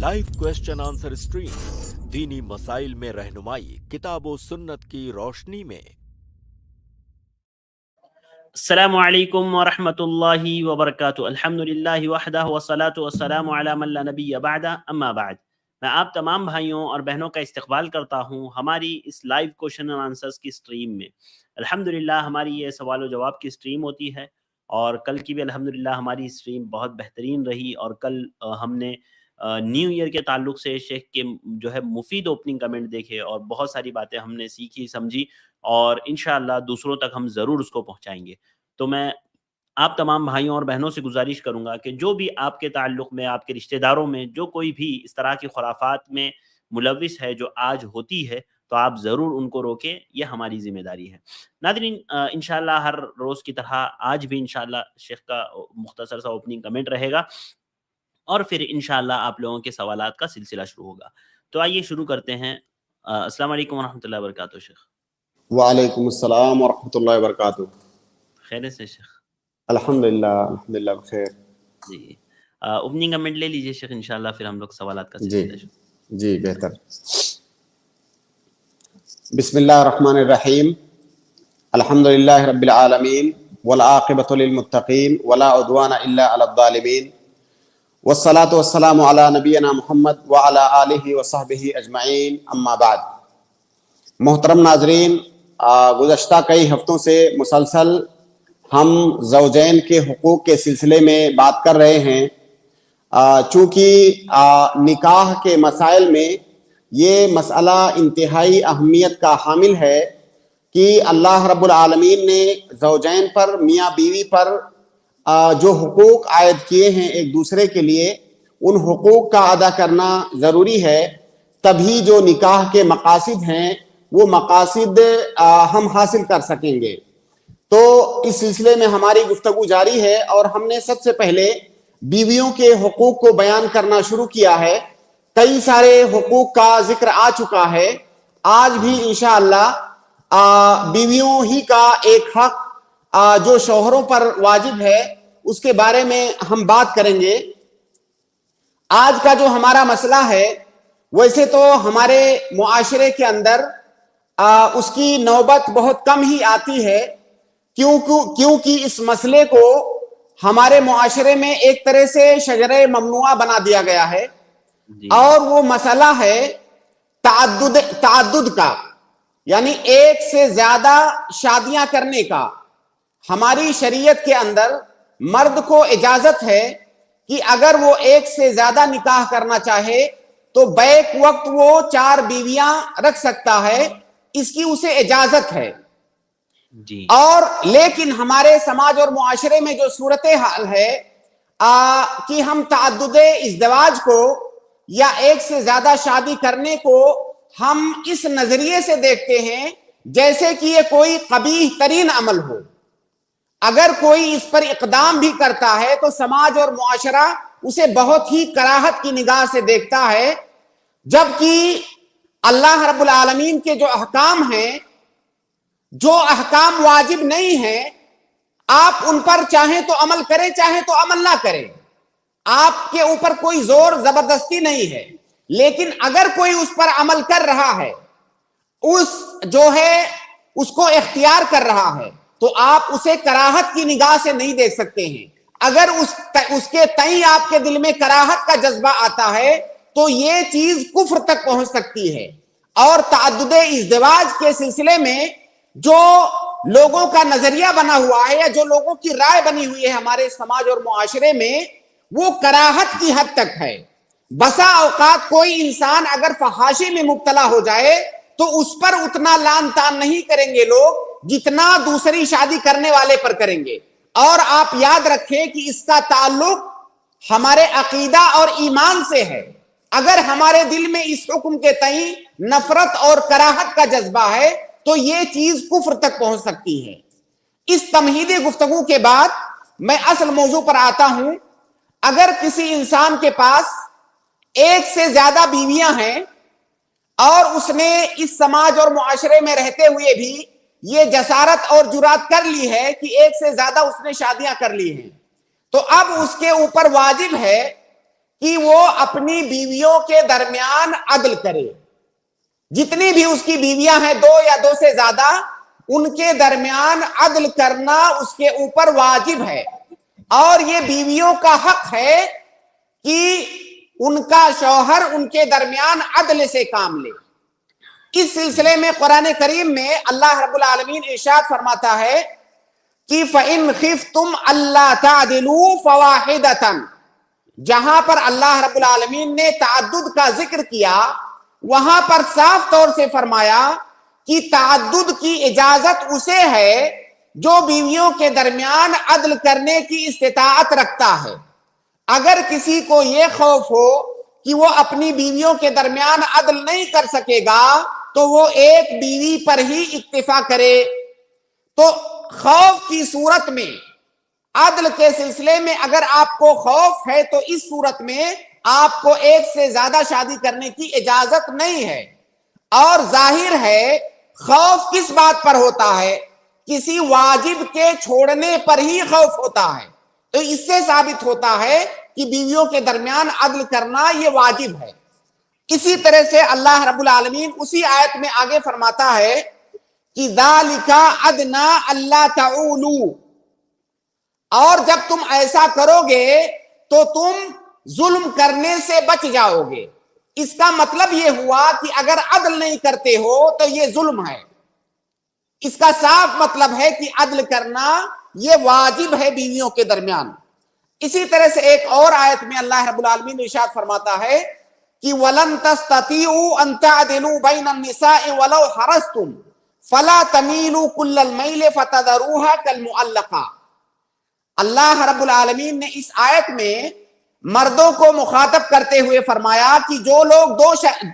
Live question answer stream दीनी मसाइल में रहनुमाई किताब व सुन्नत की रोशनी में। अस्सलामु अलैकुम व रहमतुल्लाहि व बरकातुहू। अल्हम्दुलिल्लाहि वहदहु वस्सलातु वस्सलामु अला मन ला नबिय्य बअदा, अम्मा बाद। मैं आप तमाम भाइयों और बहनों का इस्तकबाल करता हूँ हमारी इस लाइव क्वेश्चन और आंसर्स की स्ट्रीम में। अल्हम्दुलिल्लाह हमारी ये सवाल व जवाब की स्ट्रीम होती है और कल की भी अल्हम्दुलिल्लाह हमारी स्ट्रीम बहुत बेहतरीन रही। और कल हमने न्यू ईयर के ताल्लुक से शेख के जो है मुफीद ओपनिंग कमेंट देखे और बहुत सारी बातें हमने सीखी समझी और इंशाअल्लाह दूसरों तक हम ज़रूर उसको पहुँचाएँगे। तो मैं आप तमाम भाइयों और बहनों से गुज़ारिश करूँगा कि जो भी आपके ताल्लुक़ में, आपके रिश्तेदारों में जो कोई भी इस तरह की खुराफ़ात में मुलव्विस है जो आज होती है, तो आप ज़रूर उनको रोकें, ये हमारी ज़िम्मेदारी है। नाज़रीन, इंशाअल्लाह हर रोज़ की तरह आज भी इंशाअल्लाह शेख का मुख्तसर सा ओपनिंग कमेंट रहेगा और फिर इंशाअल्लाह आप लोगों के सवालात का सिलसिला शुरू होगा। तो आइए शुरू करते हैं। अस्सलाम वालेकुम व रहमतुल्लाहि व बरकातुहू शेख। वालेकुम अस्सलाम व रहमतुल्लाहि व बरकातुहू। खैरियत से शेख? अल्हम्दुलिल्लाह बखैर। जी, ओपनिंग कमेंट ले लीजिए शेख, इंशाअल्लाह फिर हम लोग सवालात का जी सिलसिला शुरू। जी बेहतर। बिस्मिल्लाहिर रहमानिर रहीम। अल्हम्दुलिल्लाहि रब्बिल आलमीन वल आक़िबतु लिल मुत्तक़ीन वला उद्वाना इल्ला अलल ज़ालिमीन वस्सलातु वस्सलामु अला नबियना मुहम्मद व अला आलिहि व सहबिहि अजमईन, अम्मा बाद। मोहतरम नाजरीन, गुज़श्ता कई हफ्तों से मुसलसल हम ज़ौजैन के हुकूक़ के सिलसिले में बात कर रहे हैं। चूँकि निकाह के मसाइल में ये मसला इंतहाई अहमियत का हामिल है कि अल्लाह रब्बुल आलमीन ने ज़ौजैन पर, मियाँ बीवी पर जो हुकूक आयद किए हैं एक दूसरे के लिए, उन हुकूक का अदा करना ज़रूरी है। तभी जो निकाह के मकासिद हैं वो मकासिद हम हासिल कर सकेंगे। तो इस सिलसिले में हमारी गुफ्तगू जारी है और हमने सबसे पहले बीवियों के हुकूक को बयान करना शुरू किया है। कई सारे हुकूक का जिक्र आ चुका है। आज भी इंशाअल्लाह बीवियों ही का एक हक जो शौहरों पर वाजिब है उसके बारे में हम बात करेंगे। आज का जो हमारा मसला है, वैसे तो हमारे मुआशरे के अंदर उसकी नौबत बहुत कम ही आती है, क्योंकि इस मसले को हमारे मुआशरे में एक तरह से शजरे ममनुआ बना दिया गया है और वो मसला है ताअद्दुद का, यानी एक से ज्यादा शादियां करने का। हमारी शरीयत के अंदर मर्द को इजाजत है कि अगर वो एक से ज्यादा निकाह करना चाहे तो बैक वक्त वो 4 बीवियां रख सकता है, इसकी उसे इजाजत है जी। और लेकिन हमारे समाज और मुआशरे में जो सूरत हाल है कि हम ताअद्दुदे इज़्दिवाज को या एक से ज्यादा शादी करने को हम इस नजरिए से देखते हैं जैसे कि ये कोई कबीह तरीन अमल हो। अगर कोई इस पर इक़दाम भी करता है तो समाज और मुआशरा उसे बहुत ही कराहत की निगाह से देखता है, जबकि अल्लाह रब्बुल आलमीन के जो अहकाम हैं, जो अहकाम वाजिब नहीं है, आप उन पर चाहें तो अमल करें, चाहें तो अमल ना करें। आपके ऊपर कोई जोर जबरदस्ती नहीं है, लेकिन अगर कोई उस पर अमल कर रहा है, उस जो है उसको इख्तियार कर रहा है, तो आप उसे कराहत की निगाह से नहीं देख सकते हैं। अगर उसके तई आपके दिल में कराहत का जज्बा आता है तो ये चीज कुफ्र तक पहुंच सकती है। और ताअद्दुदे इज़्दिवाज के सिलसिले में जो लोगों का नजरिया बना हुआ है या जो लोगों की राय बनी हुई है हमारे समाज और मुआशरे में, वो कराहत की हद तक है। बसा औकात कोई इंसान अगर फहाशी में मुब्तला हो जाए तो उस पर उतना लान तान नहीं करेंगे लोग जितना दूसरी शादी करने वाले पर करेंगे। और आप याद रखें कि इसका ताल्लुक हमारे अकीदा और ईमान से है। अगर हमारे दिल में इस हुक्म के तई नफरत और कराहत का जज्बा है तो ये चीज कुफ्र तक पहुंच सकती है। इस तमहीदी गुफ्तगू के बाद मैं असल मौजू पर आता हूं। अगर किसी इंसान के पास एक से ज्यादा बीवियां हैं और उसने इस समाज और मुआशरे में रहते हुए भी ये जसारत और जुरात कर ली है कि एक से ज्यादा उसने शादियां कर ली हैं, तो अब उसके ऊपर वाजिब है کہ وہ اپنی بیویوں کے درمیان عدل کرے. جتنی بھی اس کی بیویاں ہیں, 2 یا 2 سے زیادہ, ان کے درمیان عدل کرنا اس کے اوپر واجب ہے. اور یہ بیویوں کا حق ہے کہ ان کا شوہر ان کے درمیان عدل سے کام لے. اس سلسلے میں قرآن کریم میں اللہ رب العالمین ارشاد فرماتا ہے کہ فَإِنْ خِفْتُمْ أَلَّا تَعْدِلُوا فَوَاحِدَةً. جہاں پر اللہ رب العالمین نے تعدد کا ذکر کیا, وہاں پر صاف طور سے فرمایا کہ تعدد کی اجازت اسے ہے جو بیویوں کے درمیان عدل کرنے کی استطاعت رکھتا ہے. اگر کسی کو یہ خوف ہو کہ وہ اپنی بیویوں کے درمیان عدل نہیں کر سکے گا تو وہ ایک بیوی پر ہی اکتفا کرے. تو خوف کی صورت میں, عدل کے سلسلے میں اگر آپ کو خوف ہے تو اس صورت میں آپ کو ایک سے زیادہ شادی کرنے کی اجازت نہیں ہے. اور ظاہر ہے خوف کس بات پر ہوتا ہے؟ کسی واجب کے چھوڑنے پر ہی خوف ہوتا ہے. تو اس سے ثابت ہوتا ہے کہ بیویوں کے درمیان عدل کرنا یہ واجب ہے. اسی طرح سے اللہ رب العالمین اسی آیت میں آگے فرماتا ہے کہ ذَلِكَ أَدْنَىٰ أَلَّا تَعُولُوا. اور جب تم ایسا کرو گے تو تم ظلم کرنے سے بچ جاؤ گے. اس کا مطلب یہ ہوا کہ اگر عدل نہیں کرتے ہو تو یہ ظلم ہے. اس کا صاف مطلب ہے کہ عدل کرنا یہ واجب ہے بیویوں کے درمیان. اسی طرح سے ایک اور آیت میں اللہ رب العالمین ارشاد فرماتا ہے کہ وَلَن تَسْتَطِيعُوا أَن تَعْدِلُوا بَيْنَ النِّسَاءِ وَلَوْ حَرَصْتُمْ فَلَا تَمِيلُوا كُلَّ الْمَيْلِ فَتَذَرُوهَا كَالْمُعَلَّقَةِ. اللہ رب العالمین نے اس آیت میں مردوں کو مخاطب کرتے ہوئے فرمایا کہ جو لوگ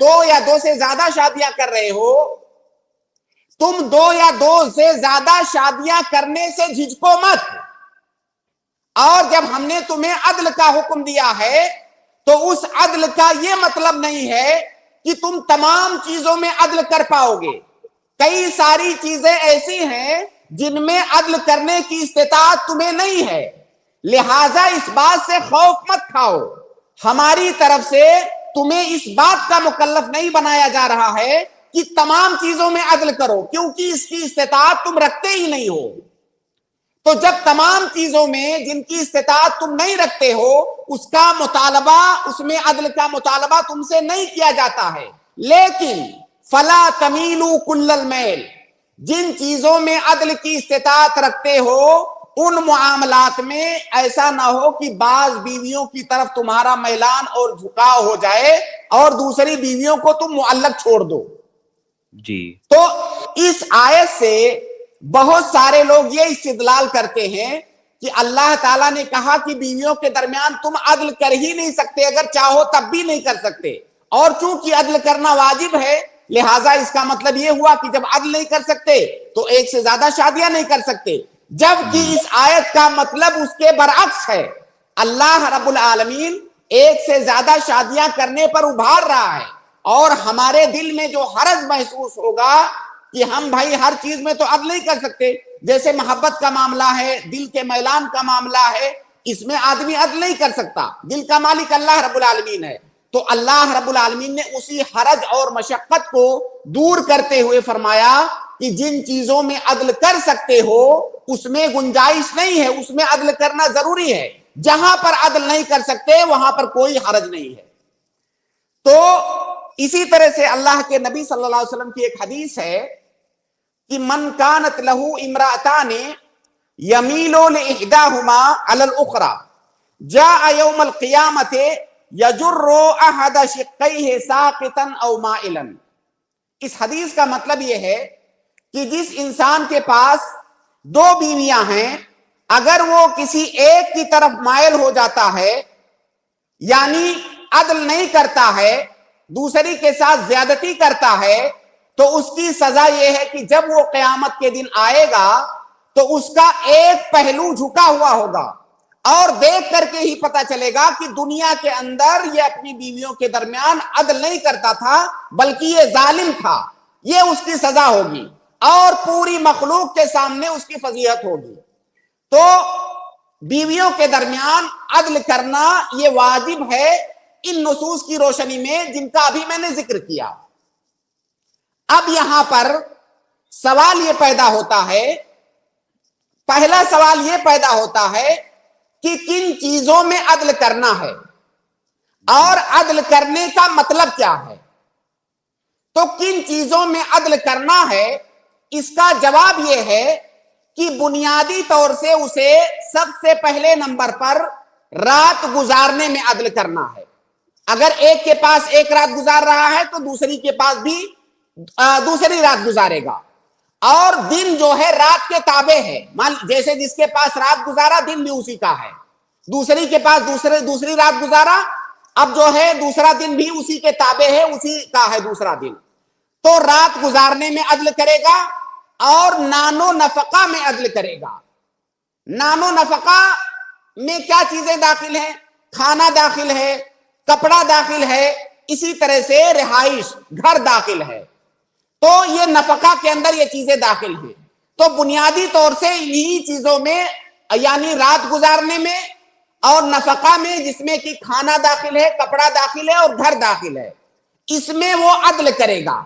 2 یا 2 سے زیادہ شادیاں کر رہے ہو, تم 2 یا 2 سے زیادہ شادیاں کرنے سے جھجکو مت. اور جب ہم نے تمہیں عدل کا حکم دیا ہے تو اس عدل کا یہ مطلب نہیں ہے کہ تم تمام چیزوں میں عدل کر پاؤ گے. کئی ساری چیزیں ایسی ہیں جن میں عدل کرنے کی استطاعت تمہیں نہیں ہے. لہٰذا اس بات سے خوف مت کھاؤ. ہماری طرف سے تمہیں اس بات کا مکلف نہیں بنایا جا رہا ہے کہ تمام چیزوں میں عدل کرو, کیونکہ اس کی استطاعت تم رکھتے ہی نہیں ہو. تو جب تمام چیزوں میں جن کی استطاعت تم نہیں رکھتے ہو اس کا مطالبہ, اس میں عدل کا مطالبہ تم سے نہیں کیا جاتا ہے. لیکن فلا تمیلوا کل المیل, جن چیزوں میں عدل کی استطاعت رکھتے ہو ان معاملات میں ایسا نہ ہو کہ بعض بیویوں کی طرف تمہارا میلان اور جھکاؤ ہو جائے اور دوسری بیویوں کو تم معلق چھوڑ دو. جی. تو اس آیت سے بہت سارے لوگ یہ استدلال کرتے ہیں کہ اللہ تعالیٰ نے کہا کہ بیویوں کے درمیان تم عدل کر ہی نہیں سکتے, اگر چاہو تب بھی نہیں کر سکتے. اور چونکہ عدل کرنا واجب ہے لہٰذا اس کا مطلب یہ ہوا کہ جب عدل نہیں کر سکتے تو ایک سے زیادہ شادیاں نہیں کر سکتے. جبکہ اس آیت کا مطلب اس کے برعکس ہے. اللہ رب العالمین ایک سے زیادہ شادیاں کرنے پر ابھار رہا ہے, اور ہمارے دل میں جو حرج محسوس ہوگا کہ ہم بھائی ہر چیز میں تو عدل نہیں کر سکتے, جیسے محبت کا معاملہ ہے, دل کے میلان کا معاملہ ہے, اس میں آدمی عدل نہیں کر سکتا. دل کا مالک اللہ رب العالمین ہے. تو اللہ رب العالمین نے اسی حرج اور مشقت کو دور کرتے ہوئے فرمایا کہ جن چیزوں میں عدل کر سکتے ہو اس میں گنجائش نہیں ہے, اس میں عدل کرنا ضروری ہے. جہاں پر عدل نہیں کر سکتے وہاں پر کوئی حرج نہیں ہے. تو اسی طرح سے اللہ کے نبی صلی اللہ علیہ وسلم کی ایک حدیث ہے کہ من کانت لہو امرأتان یمیلو لإحداہما علی الاخرى جاء یوم القیامت یجر احد شقیہ ساقطا او مائلا. اس حدیث کا مطلب یہ ہے کہ جس انسان کے پاس 2 بیویاں ہیں, اگر وہ کسی ایک کی طرف مائل ہو جاتا ہے یعنی عدل نہیں کرتا ہے, دوسری کے ساتھ زیادتی کرتا ہے, تو اس کی سزا یہ ہے کہ جب وہ قیامت کے دن آئے گا تو اس کا ایک پہلو جھکا ہوا ہوگا اور دیکھ کر کے ہی پتا چلے گا کہ دنیا کے اندر یہ اپنی بیویوں کے درمیان عدل نہیں کرتا تھا بلکہ یہ ظالم تھا. یہ اس کی سزا ہوگی اور پوری مخلوق کے سامنے اس کی فضیحت ہوگی. تو بیویوں کے درمیان عدل کرنا یہ واجب ہے ان نصوص کی روشنی میں جن کا ابھی میں نے ذکر کیا۔ اب یہاں پر سوال یہ پیدا ہوتا ہے، پہلا سوال یہ پیدا ہوتا ہے کہ کن چیزوں میں عدل کرنا ہے اور عدل کرنے کا مطلب کیا ہے؟ تو کن چیزوں میں عدل کرنا ہے، اس کا جواب یہ ہے کہ بنیادی طور سے اسے سب سے پہلے نمبر پر رات گزارنے میں عدل کرنا ہے۔ اگر ایک کے پاس ایک رات گزار رہا ہے تو دوسری کے پاس بھی دوسری رات گزارے گا، اور دن جو ہے رات کے تابع ہے، جیسے جس کے پاس رات گزارا دن بھی اسی کا ہے، دوسری کے پاس دوسری رات گزارا، اب جو ہے دوسرا دن بھی اسی کے تابع ہے، اسی کا ہے دوسرا دن، تو رات گزارنے میں عدل کرے گا اور نان و نفقہ میں عدل کرے گا۔ نان و نفقہ میں کیا چیزیں داخل ہیں؟ کھانا داخل ہے، کپڑا داخل ہے، اسی طرح سے رہائش گھر داخل ہے، تو یہ نفقہ کے اندر یہ چیزیں داخل ہیں۔ تو بنیادی طور سے انہی چیزوں میں، یعنی رات گزارنے میں اور نفقہ میں، جس میں کہ کھانا داخل ہے، کپڑا داخل ہے اور گھر داخل ہے، اس میں وہ عدل کرے گا،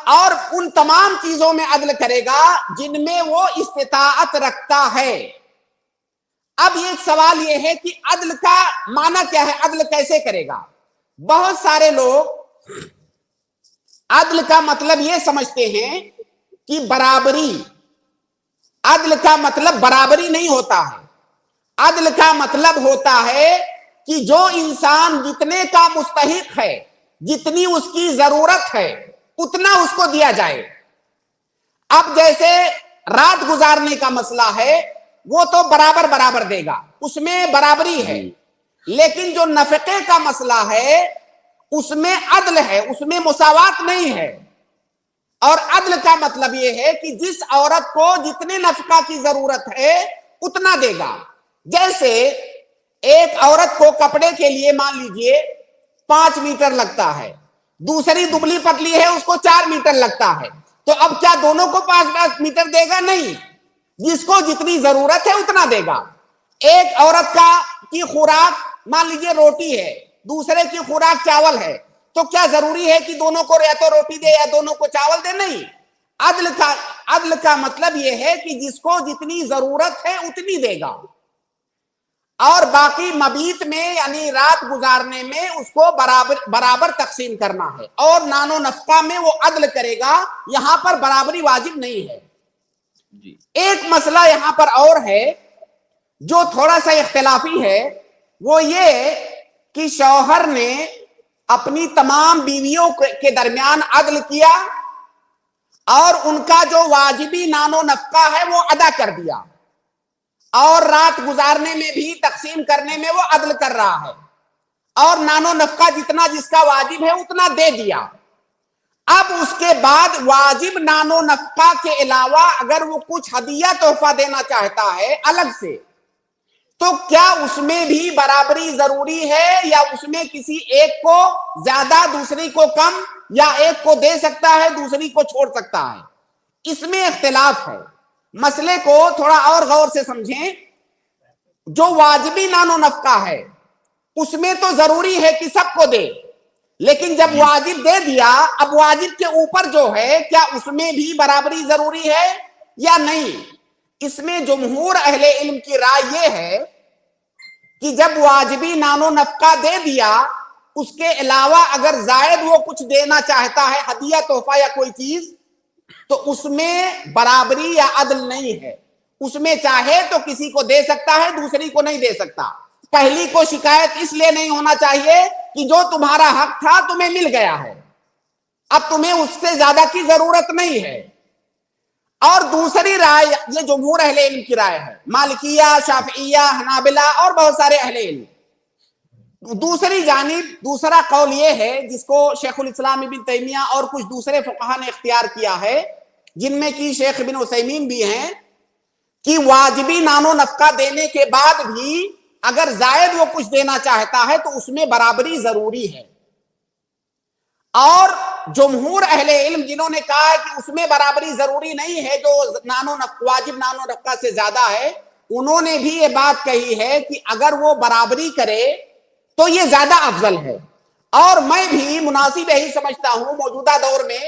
اور ان تمام چیزوں میں عدل کرے گا جن میں وہ استطاعت رکھتا ہے۔ اب ایک سوال یہ ہے کہ عدل کا معنی کیا ہے، عدل کیسے کرے گا؟ بہت سارے لوگ عدل کا مطلب یہ سمجھتے ہیں کہ برابری، عدل کا مطلب برابری نہیں ہوتا ہے، عدل کا مطلب ہوتا ہے کہ جو انسان جتنے کا مستحق ہے، جتنی اس کی ضرورت ہے، اتنا اس کو دیا جائے۔ اب جیسے رات گزارنے کا مسئلہ ہے، وہ تو برابر برابر دے گا، اس میں برابری ہے، لیکن جو نفقے کا مسئلہ ہے اس میں عدل ہے، اس میں مساوات نہیں ہے۔ اور عدل کا مطلب یہ ہے کہ جس عورت کو جتنے نفقہ کی ضرورت ہے اتنا دے گا۔ جیسے ایک عورت کو کپڑے کے لیے مان لیجئے 5 میٹر لگتا ہے، دوسری دبلی پتلی ہے، اس کو 4 میٹر لگتا ہے، تو اب کیا دونوں کو 5 میٹر دے گا؟ نہیں، جس کو جتنی ضرورت ہے اتنا دے گا۔ ایک عورت کی خوراک مان لیجئے روٹی ہے، دوسرے کی خوراک چاول ہے، تو کیا ضروری ہے کہ دونوں کو یا تو روٹی دے یا دونوں کو چاول دے؟ نہیں۔ عدل کا مطلب یہ ہے کہ جس کو جتنی ضرورت ہے اتنی دے گا، اور باقی مبیت میں یعنی رات گزارنے میں اس کو برابر تقسیم کرنا ہے، اور نان و نفقہ میں وہ عدل کرے گا، یہاں پر برابری واجب نہیں ہے۔ ایک مسئلہ یہاں پر اور ہے جو تھوڑا سا اختلافی ہے، وہ یہ کہ شوہر نے اپنی تمام بیویوں کے درمیان عدل کیا اور ان کا جو واجبی نان و نفقہ ہے وہ ادا کر دیا، اور رات گزارنے میں بھی تقسیم کرنے میں وہ عدل کر رہا ہے، اور نان و نفقہ جتنا جس کا واجب ہے اتنا دے دیا۔ اب اس کے بعد واجب نان و نفقہ کے علاوہ اگر وہ کچھ ہدیہ تحفہ دینا چاہتا ہے الگ سے، تو کیا اس میں بھی برابری ضروری ہے، یا اس میں کسی ایک کو زیادہ دوسری کو کم، یا ایک کو دے سکتا ہے دوسری کو چھوڑ سکتا ہے؟ اس میں اختلاف ہے۔ مسئلے کو تھوڑا اور غور سے سمجھیں۔ جو واجبی نان و نفقہ ہے اس میں تو ضروری ہے کہ سب کو دے، لیکن جب واجب دے دیا، اب واجب کے اوپر جو ہے کیا اس میں بھی برابری ضروری ہے یا نہیں؟ اس میں جمہور اہل علم کی رائے یہ ہے کہ جب واجبی نان و نفقہ دے دیا، اس کے علاوہ اگر زائد وہ کچھ دینا چاہتا ہے، ہدیہ تحفہ یا کوئی چیز، تو اس میں برابری یا عدل نہیں ہے۔ اس میں چاہے تو کسی کو دے سکتا ہے، دوسری کو نہیں دے سکتا۔ پہلی کو شکایت اس لیے نہیں ہونا چاہیے کہ جو تمہارا حق تھا تمہیں مل گیا ہے، اب تمہیں اس سے زیادہ کی ضرورت نہیں ہے۔ اور دوسری رائے، یہ جمہور اہل علم کی رائے ہے، مالکیہ، شافعیہ، حنابلہ اور بہت سارے اہل علم۔ دوسری جانب دوسرا قول یہ ہے جس کو شیخ الاسلام ابن تیمیہ اور کچھ دوسرے فقہا نے اختیار کیا ہے، جن میں کی شیخ ابن عثیمین بھی ہیں، کہ واجبی نان و نفقہ دینے کے بعد بھی اگر زائد وہ کچھ دینا چاہتا ہے تو اس میں برابری ضروری ہے۔ اور جمہور اہل علم جنہوں نے کہا ہے کہ اس میں برابری ضروری نہیں ہے، جو واجب نان و نفقہ سے زیادہ ہے، انہوں نے بھی یہ بات کہی ہے کہ اگر وہ برابری کرے تو یہ زیادہ افضل ہے. اور میں بھی مناسب یہی سمجھتا ہوں موجودہ دور میں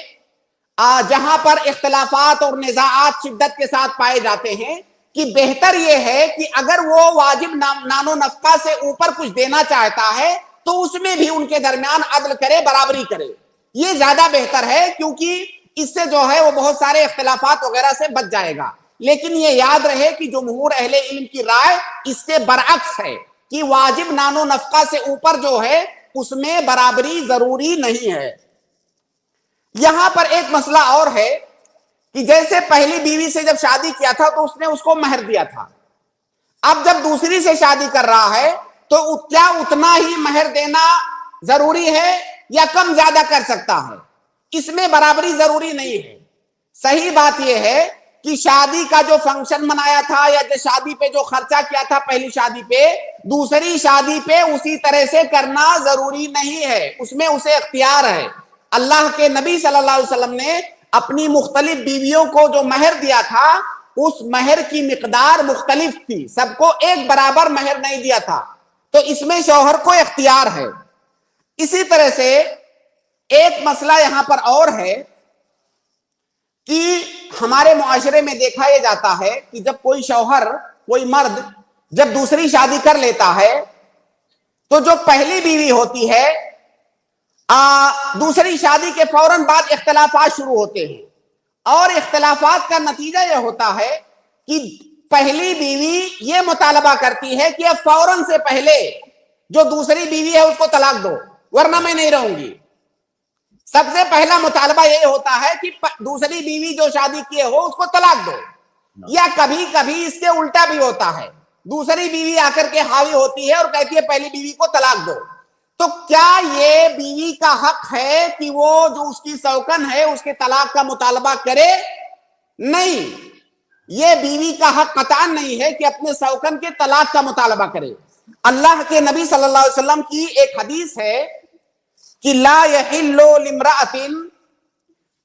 جہاں پر اختلافات اور نزاعات شدت کے ساتھ پائے جاتے ہیں کہ بہتر یہ ہے کہ اگر وہ واجب نان و نفقہ سے اوپر کچھ دینا چاہتا ہے تو اس میں بھی ان کے درمیان عدل کرے، برابری کرے. یہ زیادہ بہتر ہے، کیونکہ اس سے جو ہے وہ بہت سارے اختلافات وغیرہ سے بچ جائے گا. لیکن یہ یاد رہے کہ جمہور اہل علم کی رائے اس کے برعکس ہے کہ واجب نان و نفقہ سے اوپر جو ہے اس میں برابری ضروری نہیں ہے. یہاں پر ایک مسئلہ اور ہے کہ جیسے پہلی بیوی سے جب شادی کیا تھا تو اس نے اس کو مہر دیا تھا. اب جب دوسری سے شادی کر رہا ہے تو کیا اتنا ہی مہر دینا ضروری ہے یا کم زیادہ کر سکتا ہے؟ اس میں برابری ضروری نہیں ہے. صحیح بات یہ ہے کہ شادی کا جو فنکشن منایا تھا یا جو شادی پہ جو خرچہ کیا تھا پہلی شادی پہ، دوسری شادی پہ اسی طرح سے کرنا ضروری نہیں ہے، اس میں اسے اختیار ہے. اللہ کے نبی صلی اللہ علیہ وسلم نے اپنی مختلف بیویوں کو جو مہر دیا تھا اس مہر کی مقدار مختلف تھی، سب کو ایک برابر مہر نہیں دیا تھا، تو اس میں شوہر کو اختیار ہے. اسی طرح سے ایک مسئلہ یہاں پر اور ہے کہ ہمارے معاشرے میں دیکھا یہ جاتا ہے کہ جب کوئی شوہر، کوئی مرد جب دوسری شادی کر لیتا ہے تو جو پہلی بیوی ہوتی ہے دوسری شادی کے فوراً بعد اختلافات شروع ہوتے ہیں، اور اختلافات کا نتیجہ یہ ہوتا ہے کہ پہلی بیوی یہ مطالبہ کرتی ہے کہ اب فوراً سے پہلے جو دوسری بیوی ہے اس کو طلاق دو ورنہ میں نہیں رہوں گی. سب سے پہلا مطالبہ یہ ہوتا ہے کہ دوسری بیوی جو شادی کیے ہو اس کو طلاق دو. یا کبھی کبھی اس کے الٹا بھی ہوتا ہے، دوسری بیوی آ کر کے حاوی ہوتی ہے اور کہتی ہے پہلی بیوی کو طلاق دو. تو کیا یہ بیوی کا حق ہے کہ وہ جو اس کی سوکن ہے اس کے طلاق کا مطالبہ کرے؟ نہیں، یہ بیوی کا حق قطعاً نہیں ہے کہ اپنے سوکن کے طلاق کا مطالبہ کرے. اللہ کے نبی صلی اللہ علیہ وسلم کی ایک حدیث ہے کہ لا يحل لامرأة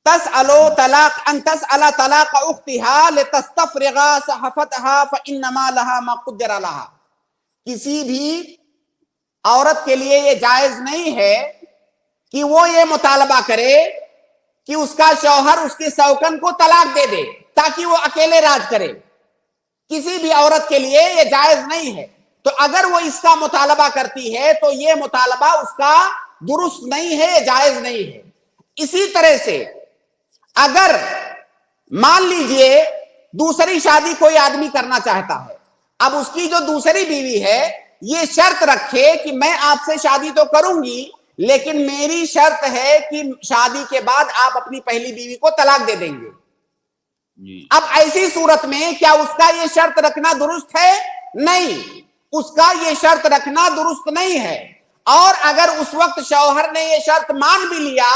تسأل طلاق ان تسأل طلاق اختها لتستفرغ صحفتها فانما لها ما قدر لها. کسی بھی عورت کے لیے یہ جائز نہیں ہے کہ وہ یہ مطالبہ کرے کہ اس کا شوہر اس کی سوکن کو طلاق دے دے تاکہ وہ اکیلے راج کرے. کسی بھی عورت کے لیے یہ جائز نہیں ہے. تو اگر وہ اس کا مطالبہ کرتی ہے تو یہ مطالبہ اس کا درست نہیں ہے، جائز نہیں ہے. اسی طرح سے اگر مان لیجئے دوسری شادی کوئی آدمی کرنا چاہتا ہے، اب اس کی جو دوسری بیوی ہے یہ شرط رکھے کہ میں آپ سے شادی تو کروں گی لیکن میری شرط ہے کہ شادی کے بعد آپ اپنی پہلی بیوی کو طلاق دے دیں گے. اب ایسی صورت میں کیا اس کا یہ شرط رکھنا درست ہے؟ نہیں، اس کا یہ شرط رکھنا درست نہیں ہے. اور اگر اس وقت شوہر نے یہ شرط مان بھی لیا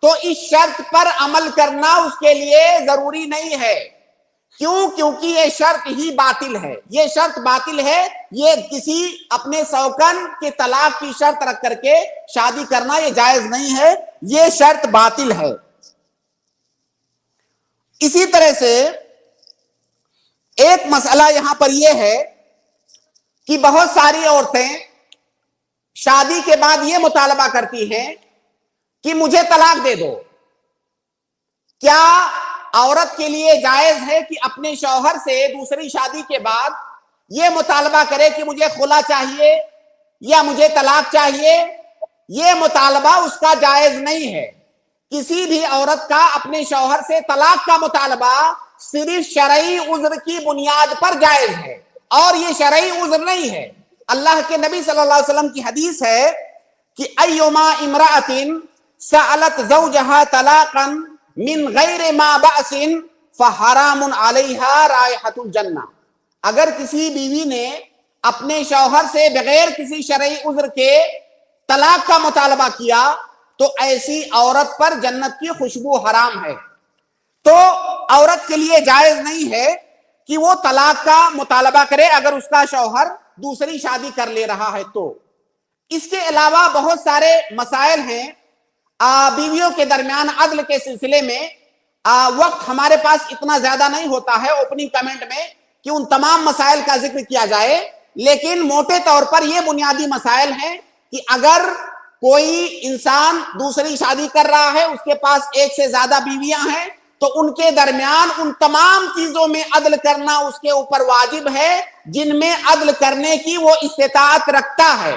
تو اس شرط پر عمل کرنا اس کے لیے ضروری نہیں ہے. کیوں؟ کیونکہ یہ شرط ہی باطل ہے. یہ شرط باطل ہے، یہ کسی اپنے سوکن کے طلاق کی شرط رکھ کر کے شادی کرنا یہ جائز نہیں ہے، یہ شرط باطل ہے. اسی طرح سے ایک مسئلہ یہاں پر یہ ہے کہ بہت ساری عورتیں شادی کے بعد یہ مطالبہ کرتی ہیں کہ مجھے طلاق دے دو. کیا عورت کے لیے جائز ہے کہ اپنے شوہر سے دوسری شادی کے بعد یہ مطالبہ کرے کہ مجھے خلا چاہیے یا مجھے طلاق چاہیے؟ یہ مطالبہ اس کا جائز نہیں ہے. کسی بھی عورت کا اپنے شوہر سے طلاق کا مطالبہ صرف شرعی عذر کی بنیاد پر جائز ہے، اور یہ شرعی عذر نہیں ہے. اللہ کے نبی صلی اللہ علیہ وسلم کی حدیث ہے کہ ایما امرأۃ سألت زوجها طلاقا من غیر ما بأس فحرام علیہا رائحۃ الجنہ. اگر کسی بیوی نے اپنے شوہر سے بغیر کسی شرعی عذر کے طلاق کا مطالبہ کیا تو ایسی عورت پر جنت کی خوشبو حرام ہے. تو عورت کے لیے جائز نہیں ہے کہ وہ طلاق کا مطالبہ کرے اگر اس کا شوہر دوسری شادی کر لے رہا ہے. تو اس کے علاوہ بہت سارے مسائل ہیں بیویوں کے درمیان عدل کے سلسلے میں. وقت ہمارے پاس اتنا زیادہ نہیں ہوتا ہے اوپننگ کمنٹ میں کہ ان تمام مسائل کا ذکر کیا جائے، لیکن موٹے طور پر یہ بنیادی مسائل ہیں کہ اگر کوئی انسان دوسری شادی کر رہا ہے, اس کے پاس ایک سے زیادہ بیویاں ہیں, تو ان کے درمیان ان تمام چیزوں میں عدل کرنا اس کے اوپر واجب ہے جن میں عدل کرنے کی وہ استطاعت رکھتا ہے,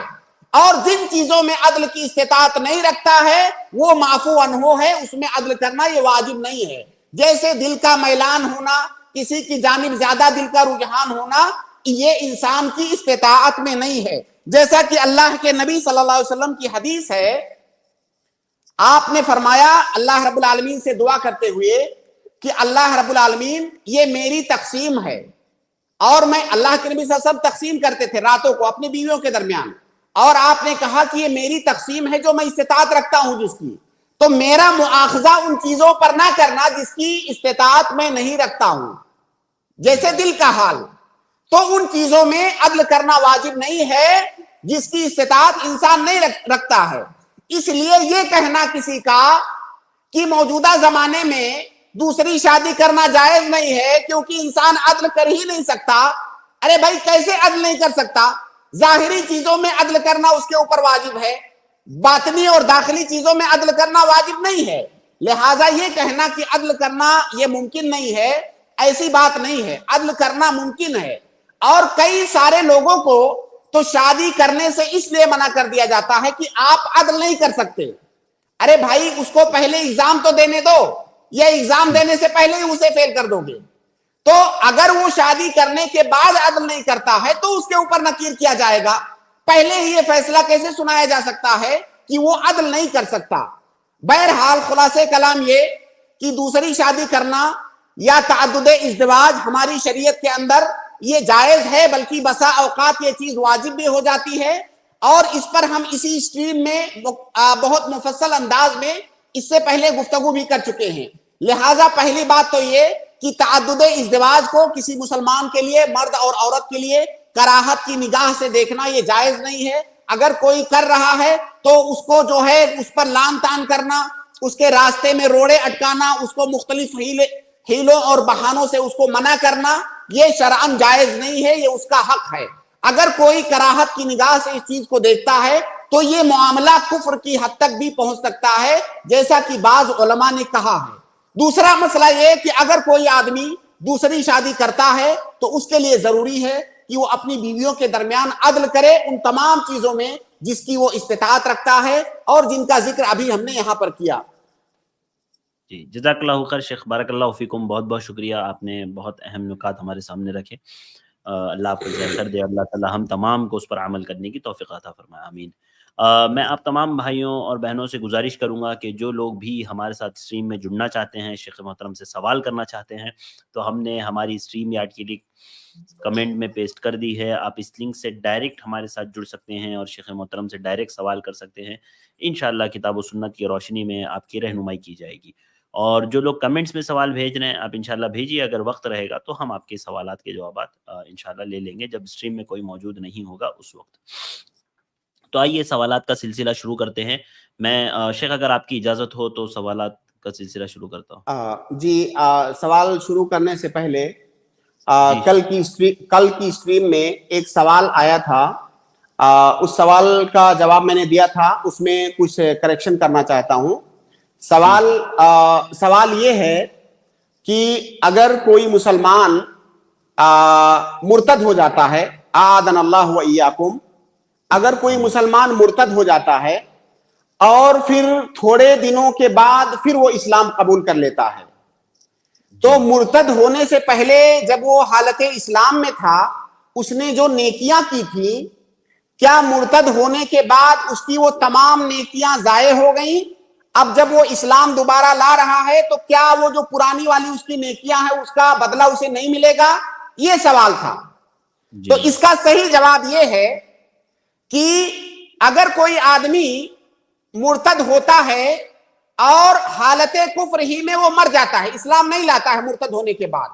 اور جن چیزوں میں عدل کی استطاعت نہیں رکھتا ہے وہ معفو عنہ ہے, اس میں عدل کرنا یہ واجب نہیں ہے. جیسے دل کا میلان ہونا, کسی کی جانب زیادہ دل کا رجحان ہونا, یہ انسان کی استطاعت میں نہیں ہے. جیسا کہ اللہ کے نبی صلی اللہ علیہ وسلم کی حدیث ہے, آپ نے فرمایا اللہ رب العالمین سے دعا کرتے ہوئے کہ اللہ رب العالمین یہ میری تقسیم ہے, اور میں اللہ کے نبی صلی اللہ علیہ وسلم تقسیم کرتے تھے راتوں کو اپنی بیویوں کے درمیان, اور آپ نے کہا کہ یہ میری تقسیم ہے جو میں استطاعت رکھتا ہوں جس کی, تو میرا مؤاخذہ ان چیزوں پر نہ کرنا جس کی استطاعت میں نہیں رکھتا ہوں, جیسے دل کا حال, تو ان چیزوں میں عدل کرنا واجب نہیں ہے جس کی استطاعت انسان نہیں رکھتا ہے. اس لیے یہ کہنا کسی کا کہ موجودہ زمانے میں دوسری شادی کرنا جائز نہیں ہے کیونکہ انسان عدل کر ہی نہیں سکتا, ارے بھائی کیسے عدل نہیں کر سکتا؟ ظاہری چیزوں میں عدل کرنا اس کے اوپر واجب ہے, باطنی اور داخلی چیزوں میں عدل کرنا واجب نہیں ہے. لہٰذا یہ کہنا کہ عدل کرنا یہ ممکن نہیں ہے, ایسی بات نہیں ہے, عدل کرنا ممکن ہے. اور کئی سارے لوگوں کو تو شادی کرنے سے اس لیے منع کر دیا جاتا ہے کہ آپ عدل نہیں کر سکتے. ارے بھائی اس کو پہلے ایگزام تو دینے دو, یہ ایگزام دینے سے پہلے ہی اسے فیل کر دو گے. تو اگر وہ شادی کرنے کے بعد عدل نہیں کرتا ہے تو اس کے اوپر نکیر کیا جائے گا. پہلے ہی یہ فیصلہ کیسے سنایا جا سکتا ہے کہ وہ عدل نہیں کر سکتا؟ بہرحال خلاصے کلام یہ کہ دوسری شادی کرنا یا تعدد ازدواج ہماری شریعت کے اندر یہ جائز ہے, بلکہ بسا اوقات یہ چیز واجب بھی ہو جاتی ہے, اور اس پر ہم اسی اسٹریم میں بہت مفصل انداز میں اس سے پہلے گفتگو بھی کر چکے ہیں. لہٰذا پہلی بات تو یہ کہ تعدد ازدواج کو کسی مسلمان کے لیے, مرد اور عورت کے لیے کراہت کی نگاہ سے دیکھنا یہ جائز نہیں ہے. اگر کوئی کر رہا ہے تو اس کو جو ہے اس پر لان تان کرنا, اس کے راستے میں روڑے اٹکانا, اس کو مختلف ہیلوں اور بہانوں سے اس کو منع کرنا, یہ شرعاً جائز نہیں ہے, یہ اس کا حق ہے. اگر کوئی کراہت کی نگاہ سے اس چیز کو دیکھتا ہے تو یہ معاملہ کفر کی حد تک بھی پہنچ سکتا ہے, جیسا کہ بعض علماء نے کہا ہے. دوسرا مسئلہ یہ کہ اگر کوئی آدمی دوسری شادی کرتا ہے تو اس کے لیے ضروری ہے کہ وہ اپنی بیویوں کے درمیان عدل کرے ان تمام چیزوں میں جس کی وہ استطاعت رکھتا ہے اور جن کا ذکر ابھی ہم نے یہاں پر کیا. جی جزاک اللہ خیر شیخ, بارک اللہ فیکم, بہت بہت شکریہ, آپ نے بہت اہم نکات ہمارے سامنے رکھے. اللہ آپ کو خیر دے, اللہ تعالی ہم تمام کو اس پر عمل کرنے کی توفیق عطا فرمائے, آمین. میں آپ تمام بھائیوں اور بہنوں سے گزارش کروں گا کہ جو لوگ بھی ہمارے ساتھ اسٹریم میں جڑنا چاہتے ہیں, شیخ محترم سے سوال کرنا چاہتے ہیں, تو ہم نے ہماری اسٹریم یارڈ کی لنک کمنٹ میں پیسٹ کر دی ہے. آپ اس لنک سے ڈائریکٹ ہمارے ساتھ جڑ سکتے ہیں اور شیخ محترم سے ڈائریکٹ سوال کر سکتے ہیں. انشاءاللہ کتاب و سنت کی روشنی میں آپ کی رہنمائی کی جائے گی. اور جو لوگ کمنٹس میں سوال بھیج رہے ہیں آپ انشاءاللہ بھیجیے, اگر وقت رہے گا تو ہم آپ کے سوالات کے جوابات انشاءاللہ لے لیں گے جب اسٹریم میں کوئی موجود نہیں ہوگا اس وقت. تو آئیے سوالات کا سلسلہ شروع کرتے ہیں. میں شیخ اگر آپ کی اجازت ہو تو سوالات کا سلسلہ شروع کرتا ہوں. جی, سوال شروع کرنے سے پہلے کل کی اسٹریم میں ایک سوال آیا تھا, اس سوال کا جواب میں نے دیا تھا, اس میں کچھ کریکشن کرنا چاہتا ہوں. سوال یہ ہے کہ اگر کوئی مسلمان مرتد ہو جاتا ہے, اعاذنا اللہ و ایاکم, اگر کوئی مسلمان مرتد ہو جاتا ہے اور پھر تھوڑے دنوں کے بعد پھر وہ اسلام قبول کر لیتا ہے, تو مرتد ہونے سے پہلے جب وہ حالت اسلام میں تھا اس نے جو نیکیاں کی تھی, کیا مرتد ہونے کے بعد اس کی وہ تمام نیکیاں ضائع ہو گئیں؟ اب جب وہ اسلام دوبارہ لا رہا ہے تو کیا وہ جو پرانی والی اس کی نیکیاں ہیں اس کا بدلہ اسے نہیں ملے گا؟ یہ سوال تھا. تو اس کا صحیح جواب یہ ہے کہ اگر کوئی آدمی مرتد ہوتا ہے اور حالت کفر ہی میں وہ مر جاتا ہے, اسلام نہیں لاتا ہے مرتد ہونے کے بعد,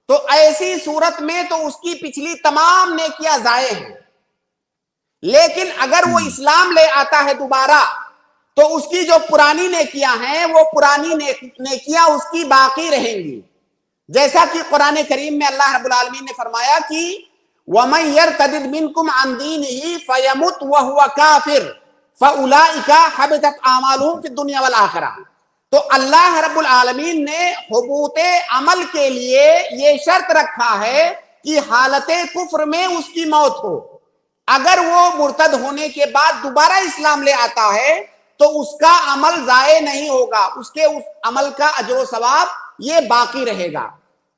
تو ایسی صورت میں تو اس کی پچھلی تمام نیکیاں ضائع ہیں. لیکن اگر وہ اسلام لے آتا ہے دوبارہ تو اس کی جو پرانی نیکیاں ہیں وہ پرانی نیکیاں اس کی باقی رہیں گی. جیسا کہ قرآن کریم میں اللہ رب العالمین نے فرمایا کہ وَمَن يَرْتَدِدْ مِنْكُمْ عَنْ دِينِهِ فَيَمُتْ وَهُوَ كَافِرٌ, फउलाइका हबितत आमालुहुम फिद दुनिया वल आखिरह। तो अल्लाह रब्बुल आलमीन ने हुबूते अमल के लिए ये शर्त रखा है कि हालते कुफ्र में उसकी मौत हो। अगर वो मुर्तद होने के बाद दोबारा इस्लाम ले आता है तो उसका अमल जाये नहीं होगा, उसके उस अमल का अजर सवाब ये बाकी रहेगा।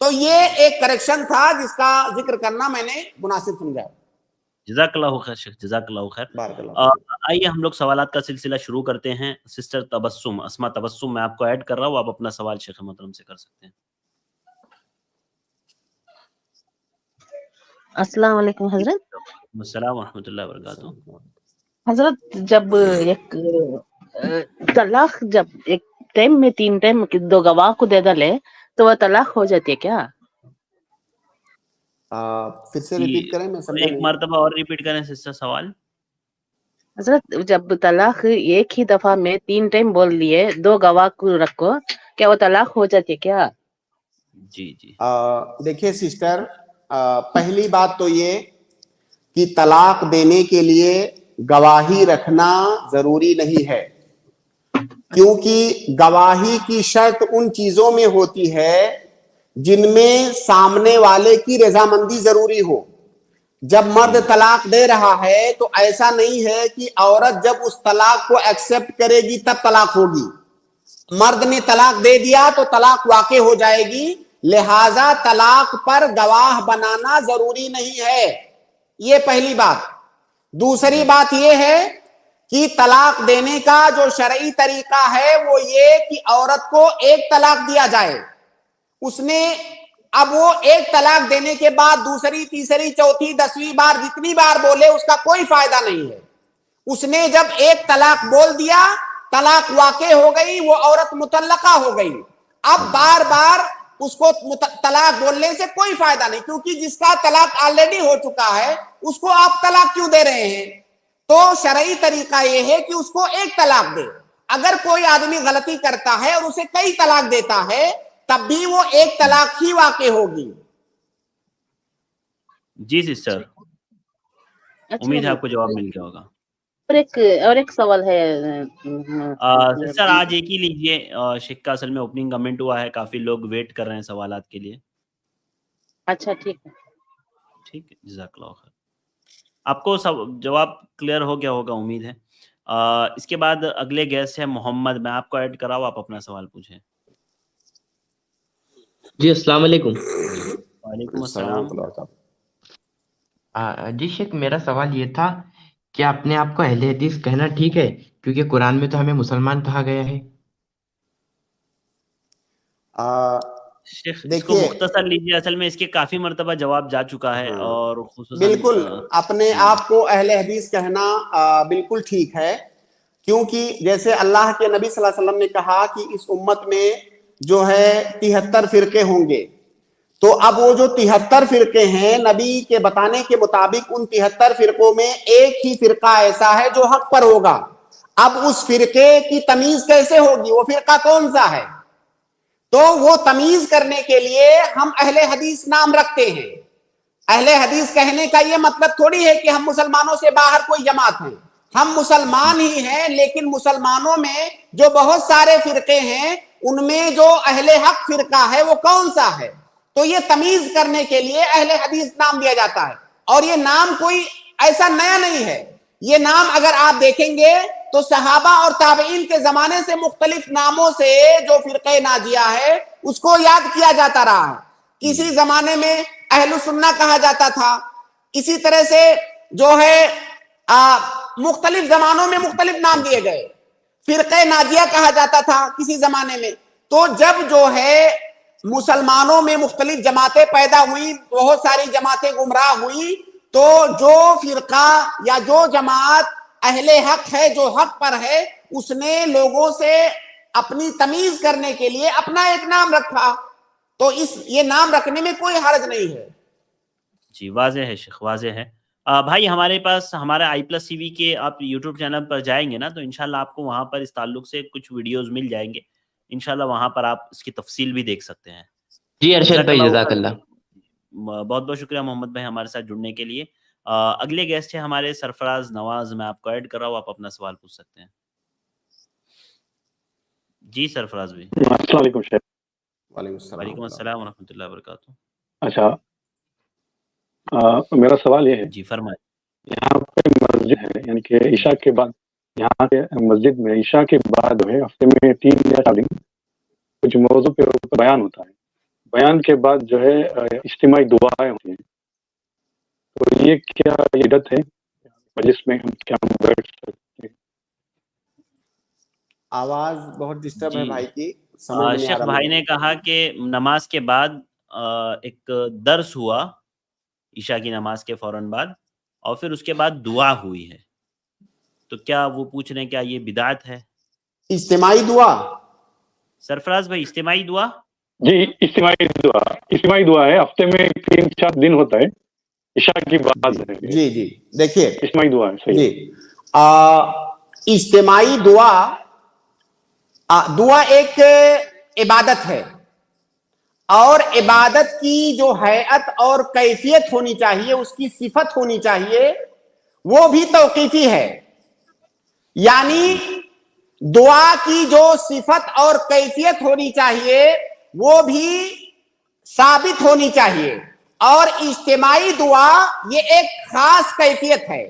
तो ये एक करेक्शन था जिसका जिक्र करना मैंने मुनासिब समझा। जज़ाकल्लाहु खैर शेख, जज़ाकल्लाहु खैर। बारकल्लाह। आइए हम लोग सवालात का सिलसिला शुरू करते हैं। सिस्टर तबस्सुम, अस्मा तबस्सुम, मैं आपको ऐड कर रहा हूँ, आप अपना सवाल शेख मोहतरम से कर सकते हैं। अस्सलाम वालेकुम हजरत। अस्सलाम वरहमतुल्लाहि वबरकातुहू। हजरत, जब एक तलाक जब एक टाइम में 3 टाइम दो गवाह को दे डाले तो वह तलाक हो जाती है क्या? फिर से रिपीट करें, मैं समझा एक नहीं। मर्तबा और रिपीट करें सिस्टर सवाल। हजरत, जब तलाक एक ही दफा में 3 टाइम बोल लिए, 2 गवाह को रखो, क्या वो तलाक हो जाती है क्या? जी जी। देखिए सिस्टर, पहली बात तो ये कि तलाक देने के लिए गवाही रखना जरूरी नहीं है, क्योंकि गवाही की शर्त उन चीजों में होती है जिनमें सामने वाले की रजामंदी जरूरी हो। जब मर्द तलाक दे रहा है तो ऐसा नहीं है कि औरत जब उस तलाक को एक्सेप्ट करेगी तब तलाक होगी। मर्द ने तलाक दे दिया तो तलाक वाक़ई हो जाएगी, लिहाजा तलाक पर गवाह बनाना जरूरी नहीं है। ये पहली बात। दूसरी बात यह है कि तलाक देने का जो शरई तरीका है वो ये कि औरत को एक तलाक दिया जाए, उसने अब वो एक तलाक देने के बाद दूसरी, तीसरी, चौथी, 10वीं बार जितनी बार बोले उसका कोई फायदा नहीं है। उसने जब एक तलाक बोल दिया, तलाक वाक़ई हो गई, वो औरत मुतल्लका हो गई। अब बार बार उसको तलाक बोलने से कोई फायदा नहीं, क्योंकि जिसका तलाक ऑलरेडी हो चुका है उसको आप तलाक क्यों दे रहे हैं। तो शरई तरीका यह है कि उसको एक तलाक दे। अगर कोई आदमी गलती करता है और उसे कई तलाक देता है तब भी वो एक तलाक ही वाक़ई होगी। जी सिस्टर, उम्मीद है आपको जवाब मिल गया होगा। और एक सवाल है सर आज एक ही लीजिए। शेख का असल में ओपनिंग कमेंट हुआ है, काफी लोग वेट कर रहे हैं सवालात के लिए। अच्छा ठीक है, ठीक है, जज़ाकल्लाहु खैर। आपको सब जवाब क्लियर हो गया होगा उम्मीद है। इसके बाद अगले गेस्ट है मोहम्मद, मैं आपको ऐड कराऊँ, आप अपना सवाल पूछें। जी अस्सलाम वालेकुम। वालेकुम अस्सलाम। जी शेख, मेरा सवाल ये था कि अपने आप को अहले हदीस कहना ठीक है, क्योंकि कुरान में तो हमें मुसलमान कहा गया है। शेख इसको मुख्तसर लीजिए, असल में इसके काफी मर्तबा जवाब जा चुका है। और बिल्कुल अपने आप को अहले हदीस कहना बिल्कुल ठीक है, क्योंकि जैसे अल्लाह के नबी सल्लल्लाहु अलैहि वसल्लम ने कहा कि इस उम्मत में जो है 73 फिरके होंगे। तो अब वो जो 73 फिरके हैं, नबी के बताने के मुताबिक उन 73 फिरकों में एक ही फिरका ऐसा है जो हक पर होगा। अब उस फिरके की तमीज कैसे होगी, वो फिरका कौन सा है? तो वो तमीज करने के लिए हम अहले हदीस नाम रखते हैं। अहले हदीस कहने का ये मतलब थोड़ी है कि हम मुसलमानों से बाहर कोई जमात हैं। हम मुसलमान ही हैं, लेकिन मुसलमानों में जो बहुत सारे फिरके हैं उनमें जो अहले हक फिरका है वो कौन सा है। तो ये तमीज करने के लिए अहले हदीस नाम दिया जाता है। और ये नाम कोई ऐसा नया नहीं है। ये नाम अगर आप देखेंगे तो सहाबा और ताबईन के जमाने से मुख्तलिफ नामों से जो फिरके नाजिया है उसको याद किया जाता रहा है। किसी जमाने में अहलुस सुन्ना कहा जाता था, इसी तरह से जो है मुख्तलिफ जमानों में मुख्तलिफ नाम दिए गए। फिरके नाजिया कहा जाता था किसी जमाने में। तो जब जो है मुसलमानों में मुख्तलिफ जमातें पैदा हुई, बहुत सारी जमातें गुमराह हुई, तो जो फिरका या जो जमात अहले हक है, जो हक पर है, उसने लोगों से अपनी तमीज करने के लिए अपना एक नाम रखा। तो ये नाम रखने में कोई हर्ज नहीं है। जी वाज़ेह है शेख, वाज़ेह है। भाई हमारे पास हमारा i+CV के आप यूट्यूब चैनल पर जाएंगे ना, तो इंशाल्लाह आपको वहां पर इस ताल्लुक से कुछ वीडियोस मिल जाएंगे। इंशाल्लाह वहां पर आप इसकी तफसील भी देख सकते हैं। जी अरशद भाई, जज़ाकल्लाह। बहुत बहुत शुक्रिया मोहम्मद भाई हमारे साथ जुड़ने के लिए। اگلے گیسٹ ہیں ہمارے سرفراز نواز، میں آپ کو ایڈ کر رہا ہوں، آپ اپنا سوال پوچھ سکتے ہیں. جی سرفراز بھائی. السلام علیکم شیخ. وعلیکم السلام ورحمۃ اللہ وبرکاتہ. اچھا میرا سوال یہ ہے، جی فرمائیں. یہاں پہ مسجد ہے، یعنی کہ عشاء کے بعد یہاں کے مسجد میں عشاء کے بعد جو ہے ہفتے میں 3 یا 4 دن کچھ موضوع پہ بیان ہوتا ہے. بیان کے بعد جو ہے اجتماعی دعائیں ہوتی ہیں، تو یہ کیا عدت ہے مجلس میں کیا ہم بیٹھ سکتے ہیں؟ آواز بہت ڈسٹرب ہے جی بھائی کی، سمجھ نہیں آ شیخ رہا بھائی مجھے. نے کہا کہ نماز کے بعد ایک درس ہوا عشاء کی نماز کے فوراً بعد، اور پھر اس کے بعد دعا ہوئی ہے، تو کیا وہ پوچھ رہے ہیں کیا یہ بدعت ہے؟ اجتماعی دعا، سرفراز بھائی اجتماعی دعا. جی اجتماعی دعا ہے، ہفتے میں 3-4 دن ہوتا ہے، عشاء کی بعد ہے. جی جی دیکھیے اجتماعی دعا ہے، صحیح. جی اجتماعی دعا ایک عبادت ہے، اور عبادت کی جو حیت اور کیفیت ہونی چاہیے، اس کی صفت ہونی چاہیے، وہ بھی توقیفی ہے. یعنی دعا کی جو صفت اور کیفیت ہونی چاہیے وہ بھی ثابت ہونی چاہیے. اور اجتماعی دعا یہ ایک خاص کیفیت ہے،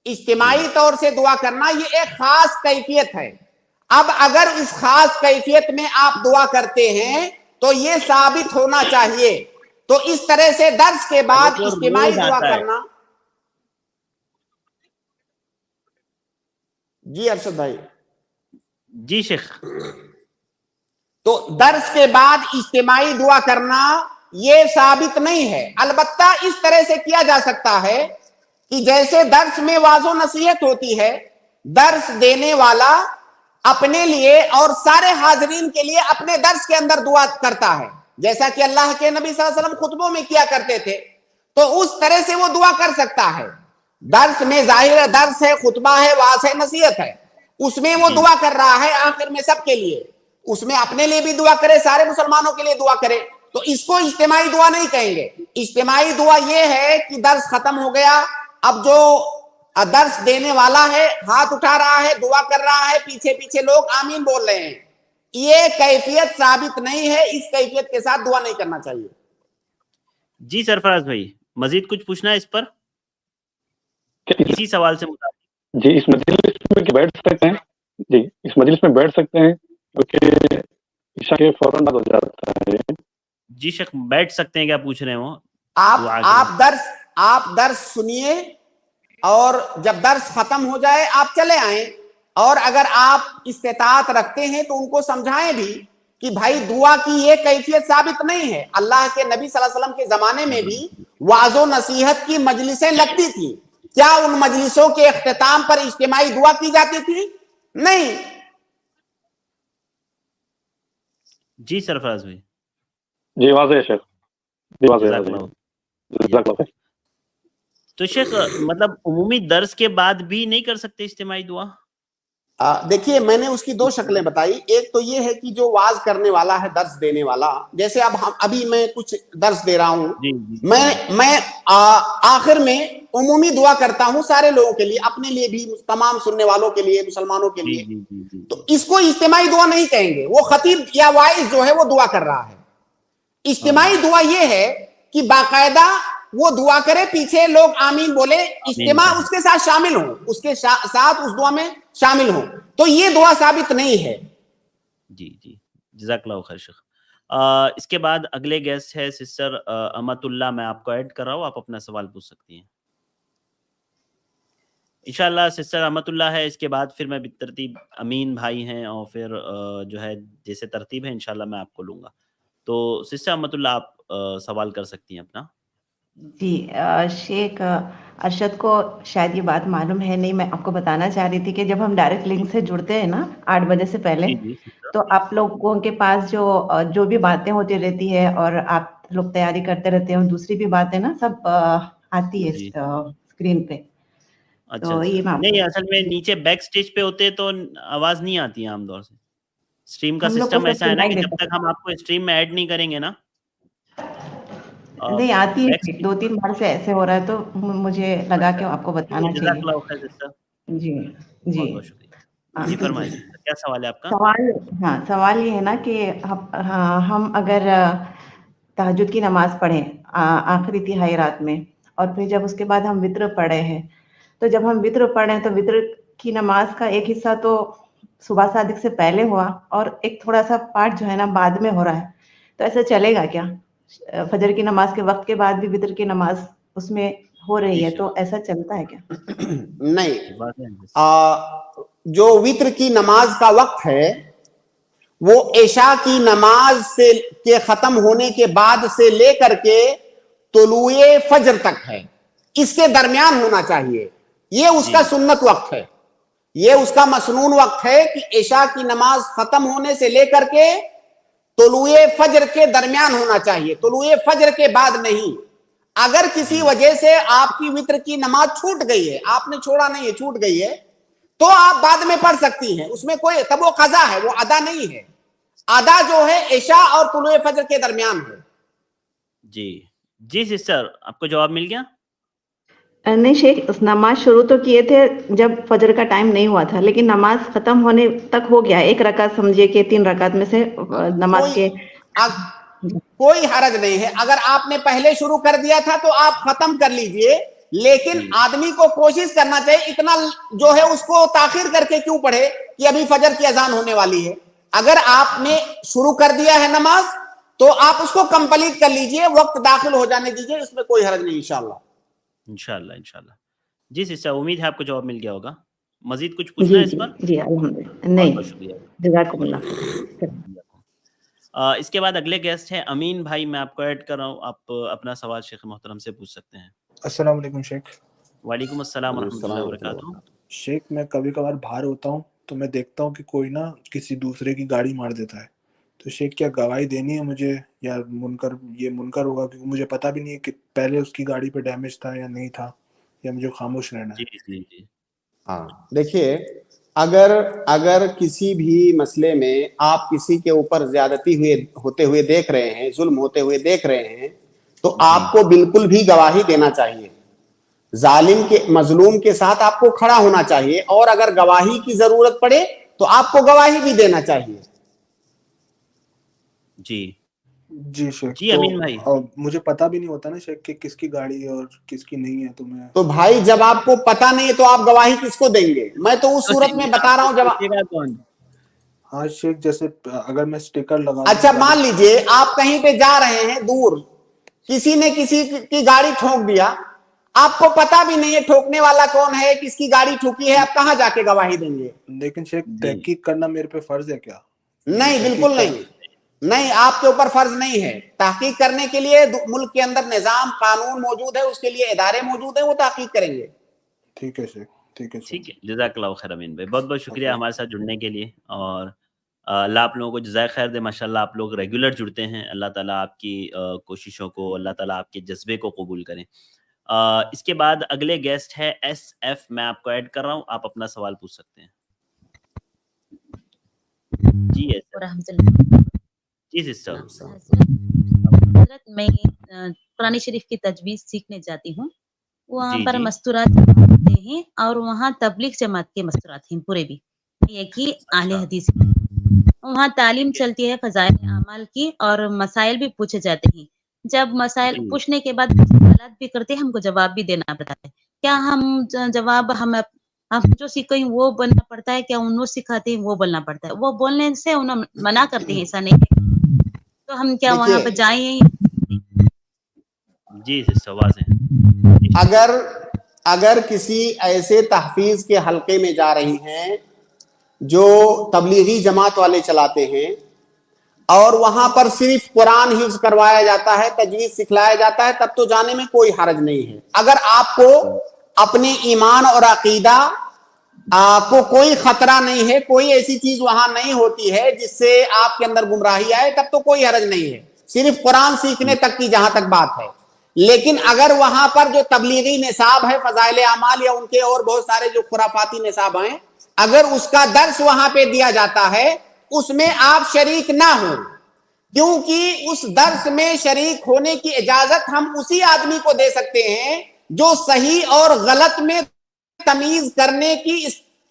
اجتماعی طور سے دعا کرنا یہ ایک خاص کیفیت ہے. اب اگر اس خاص کیفیت میں آپ دعا کرتے ہیں تو یہ ثابت ہونا چاہیے. تو اس طرح سے درس کے بعد تو اجتماعی روز دعا آتا ہے. کرنا. جی ارشد بھائی. جی شیخ. تو درس کے بعد اجتماعی دعا کرنا یہ ثابت نہیں ہے. البتہ اس طرح سے کیا جا سکتا ہے کہ جیسے درس میں واعظ و نصیحت ہوتی ہے، درس دینے والا اپنے لیے اور سارے حاضرین کے لیے اپنے درس کے اندر دعا کرتا ہے، جیسا کہ اللہ کے نبی صلی اللہ علیہ وسلم خطبوں میں کیا کرتے تھے، تو اس طرح سے وہ دعا کر سکتا ہے. درس میں ظاہر درس ہے، خطبہ ہے، واعظ ہے، نصیحت ہے، اس میں وہ دعا کر رہا ہے آخر میں سب کے لیے، اس میں اپنے لیے بھی دعا کرے، سارے مسلمانوں کے لیے دعا کرے. تو اس کو اجتماعی دعا نہیں کہیں گے. اجتماعی دعا یہ ہے کہ درس ختم ہو گیا، اب جو درس دینے والا ہے ہاتھ اٹھا رہا ہے، دعا کر رہا ہے، پیچھے پیچھے لوگ آمین بول رہے ہیں. یہ کیفیت ثابت نہیں ہے، اس کیفیت کے ساتھ دعا نہیں کرنا چاہیے. جی سرفراز بھائی مزید کچھ پوچھنا ہے اس پر، اسی سوال سے متعلق؟ جی اس مجلس میں بیٹھ سکتے ہیں، جی اس مجلس میں بیٹھ سکتے ہیں کیونکہ عشاء کے فوراً بعد ہو جاتا ہے. جی شیخ بیٹھ سکتے ہیں، کیا پوچھ رہے ہیں وہ؟ آپ درس سنیے، اور جب درس ختم ہو جائے آپ چلے آئیں، اور اگر آپ استطاعت رکھتے ہیں تو ان کو سمجھائیں بھی کہ بھائی دعا کی یہ کیفیت ثابت نہیں ہے. اللہ کے نبی صلی اللہ علیہ وسلم کے زمانے میں بھی واعظ و نصیحت کی مجلسیں لگتی تھی، کیا ان مجلسوں کے اختتام پر اجتماعی دعا کی جاتی تھی؟ نہیں. جی سرفراز بھائی. جی واضح ہے شیخ، جی واضح جزاک ہے. اللہ. جزاک اللہ. تو شیخ مطلب عمومی درس کے بعد بھی نہیں کر سکتے اجتماعی دعا؟ دیکھیے میں نے اس کی 2 شکلیں بتائی. ایک تو یہ ہے کہ جو واعظ کرنے والا ہے، درس دینے والا، جیسے ابھی میں کچھ درس دے رہا ہوں، میں آخر میں عمومی دعا کرتا ہوں سارے لوگوں کے لیے، اپنے لیے بھی، تمام سننے والوں کے لیے، مسلمانوں کے لیے. تو اس کو اجتماعی دعا نہیں کہیں گے، وہ خطیب یا واعظ جو ہے وہ دعا کر رہا ہے. اجتماعی دعا یہ ہے کہ باقاعدہ وہ دعا کرے، پیچھے لوگ آمین بولے، اجتماع اس کے ساتھ شامل ہوں، اس کے ساتھ اس دعا میں شامل ہوں. تو یہ دعا ثابت نہیں ہے. جی جی جزاک اللہ خیر شیخ. اس کے بعد اگلے گیسٹ ہے سسٹر امت اللہ، میں آپ کو ایڈ کر رہا ہوں، آپ اپنا سوال پوچھ سکتی ہیں انشاءاللہ. سسٹر امت اللہ ہے، اس کے بعد پھر میں بالترتیب امین بھائی ہیں، اور پھر جو ہے جیسے ترتیب ہے انشاءاللہ میں آپ کو لوں گا. تو سسٹر امت اللہ آپ سوال کر سکتی ہیں اپنا. جی شیخ ارشد کو شاید یہ بات معلوم ہے نہیں، میں آپ کو بتانا چاہ رہی تھی کہ جب ہم ڈائریکٹ لنک سے جڑتے ہیں نا 8 بجے سے پہلے، تو آپ لوگوں کے پاس جو بھی باتیں ہوتی رہتی ہے اور آپ لوگ تیاری کرتے رہتے ہیں، اور دوسری بھی باتیں نا سب آتی ہے اسکرین پہ. اچھا نہیں، اصل میں نیچے بیک سٹیج پہ ہوتے تو آواز نہیں آتی ہے عام طور سے. اسٹریم کا سسٹم ایسا ہے نا کہ جب تک ہم آپ کو اسٹریم میں ایڈ نہیں کریں گے نا، नहीं आती है, next- 2-3 बार से ऐसे हो रहा है, तो मुझे लगा कि आपको बताना चाहिए। जज़ाकल्लाह खैर सिस्टर, जी जी बहुत बहुत शुक्रिया। जी फरमाइए सिस्टर, क्या सवाल है आपका? सवाल ये है ना कि हम अगर तहज्जुद की नमाज पढ़ें आखिरी तिहाई रात में, और फिर जब उसके बाद हम वित्र पढ़े हैं, तो जब हम वित्र पढ़े तो वित्र की नमाज का एक हिस्सा तो सुबह सादिक से पहले हुआ और एक थोड़ा सा पार्ट जो है ना बाद में हो रहा है, तो ऐसा चलेगा क्या? फजर की नमाज के वक्त के बाद भी वित्र की नमाज उसमें हो रही है, तो ऐसा चलता है क्या? नहीं, जो वित्र की नमाज का वक्त है वो इशा की नमाज से के खत्म होने के बाद से लेकर के तुलुए फजर तक है, इसके दरमियान होना चाहिए। ये उसका सुन्नत वक्त है, ये उसका मसनून वक्त है कि इशा की नमाज खत्म होने से लेकर के तुलुए फजर के दरमियान होना चाहिए, तुलुए फजर के बाद नहीं। अगर किसी वजह से आपकी वित्र की नमाज छूट गई है, आपने छोड़ा नहीं है, छूट गई है, तो आप बाद में पढ़ सकती हैं, उसमें कोई, तब वो कज़ा है, वो अदा नहीं है। अदा जो है इशा और तुलुए फजर के दरमियान है। जी जी सिस्टर, आपको जवाब मिल गया? नहीं शेख, नमाज शुरू तो किए थे जब फजर का टाइम नहीं हुआ था, लेकिन नमाज खत्म होने तक हो गया, 1 रकात समझिए कि 3 रकात में से नमाज के कोई हरज नहीं है। अगर आपने पहले शुरू कर दिया था तो आप खत्म कर लीजिए, लेकिन आदमी को कोशिश करना चाहिए, इतना जो है उसको ताखिर करके क्यों पढ़े कि अभी फजर की अजान होने वाली है। अगर आपने शुरू कर दिया है नमाज तो आप उसको कंप्लीट कर लीजिए, वक्त दाखिल हो जाने दीजिए, इसमें कोई हरज नहीं, इंशाल्लाह इंशाल्लाह इंशाल्लाह। जी सिस्टर, उम्मीद है आपको जवाब मिल गया होगा। मजीद कुछ पूछना है इस पर? जी अल्हम्दुलिल्लाह। नहीं, बहुत शुक्रिया। जज़ाकुमुल्लाह। इसके बाद अगले गेस्ट हैं अमीन भाई, मैं आपको ऐड कर रहा हूँ, आप अपना सवाल शेख मोहतरम से पूछ सकते हैं। अस्सलाम वालेकुम शेख। वालेकुम अस्सलाम वरहमतुल्लाहि वबरकातुहू। शेख, मैं कभी कभार बाहर होता हूँ तो मैं देखता हूँ कि कोई ना किसी दूसरे की गाड़ी मार देता है, तो शेख क्या गवाही देनी है मुझे या मुनकर होगा? क्योंकि मुझे पता भी नहीं है कि पहले उसकी गाड़ी पे डैमेज था या नहीं था, या मुझे खामोश रहना है? जी। हाँ, देखिए, अगर किसी भी मसले में आप किसी के ऊपर ज्यादती होते हुए देख रहे हैं, जुल्म होते हुए देख रहे हैं, तो आपको बिल्कुल भी गवाही देना चाहिए। जालिम के, मजलूम के साथ आपको खड़ा होना चाहिए, और अगर गवाही की जरूरत पड़े तो आपको गवाही भी देना चाहिए। जी शेख। जी अमीन भाई, मुझे पता भी नहीं होता ना शेख कि किसकी गाड़ी है और किसकी नहीं है, तो भाई जब आपको पता नहीं है तो आप गवाही किसको देंगे? मैं तो उस सूरत में बता रहा हूँ जब हाँ शेख, जैसे अगर मैं स्टिकर लगा, अच्छा मान लीजिए आप कहीं पे जा रहे हैं दूर, किसी ने किसी की गाड़ी ठोक दिया, आपको पता भी नहीं है ठोकने वाला कौन है, किसकी गाड़ी ठोकी है, आप कहाँ जाके गवाही देंगे? लेकिन शेख तहकीक करना मेरे पे फर्ज है क्या? नहीं, बिल्कुल नहीं, आपके ऊपर फर्ज नहीं है। तहकीक करने के लिए मुल्क के अंदर निजाम कानून मौजूद है, उसके लिए इदारे मौजूद है, वो तहकीक करेंगे। ठीक है शेख, ठीक है। जज़ाकल्लाह खैर अमीन भाई, बहुत बहुत शुक्रिया हमारे साथ जुड़ने के लिए, और अल्लाह आप लोगों को जज़ाए खैर दे। माशाल्लाह आप लोग रेगुलर जुड़ते हैं, अल्लाह ताला आपकी कोशिशों को, अल्लाह ताला आपके जज्बे को कबूल करें। इसके बाद अगले गेस्ट है SF, मैं आपको ऐड कर रहा हूँ, आप अपना सवाल पूछ सकते हैं। जी सिस्टर। हज़रत, मैं कुरान शरीफ की तजवीज़ सीखने जाती हूँ, वहाँ पर मस्तूरात होते हैं और वहाँ तबलीग जमात के मस्तूरात हैं पूरे भी, ये कि अहले हदीस, वहाँ तालीम चलती है फ़ज़ाइल अमाल की, और मसाइल भी पूछे जाते हैं। जब मसाइल पूछने के बाद सवालात भी करते हैं, हमको जवाब भी देना पड़ता है। क्या हम जवाब हम जो सीखें वो बोलना पड़ता है, क्या उन्होंने सिखाते हैं वो बोलना पड़ता है? वो बोलने से उन्हें मना करते हैं, ऐसा नहीं है, तो हम क्या वहाँ पर जाएं? जी सिस्टर, अगर किसी ऐसे तहफीज के हलके में जा रही हैं जो तबलीगी जमात वाले चलाते हैं, और वहां पर सिर्फ कुरान हिफ्ज करवाया जाता है, तजवीज सिखलाया जाता है, तब तो जाने में कोई हरज नहीं है। अगर आपको अपने ईमान और अकीदा को कोई खतरा नहीं है, कोई ऐसी चीज वहां नहीं होती है जिससे आपके अंदर गुमराही आए, तब तो कोई हरज नहीं है, सिर्फ कुरान सीखने तक की जहां तक बात है। लेकिन अगर वहां पर जो तबलीगी निसाब है, फजाइल अमाल या उनके और बहुत सारे जो खुराफाती निसाब हैं, अगर उसका दर्स वहां पे दिया जाता है, उसमें आप शरीक ना हो, क्योंकि उस दर्स में शरीक होने की इजाजत हम उसी आदमी को दे सकते हैं जो सही और गलत में तमीज करने की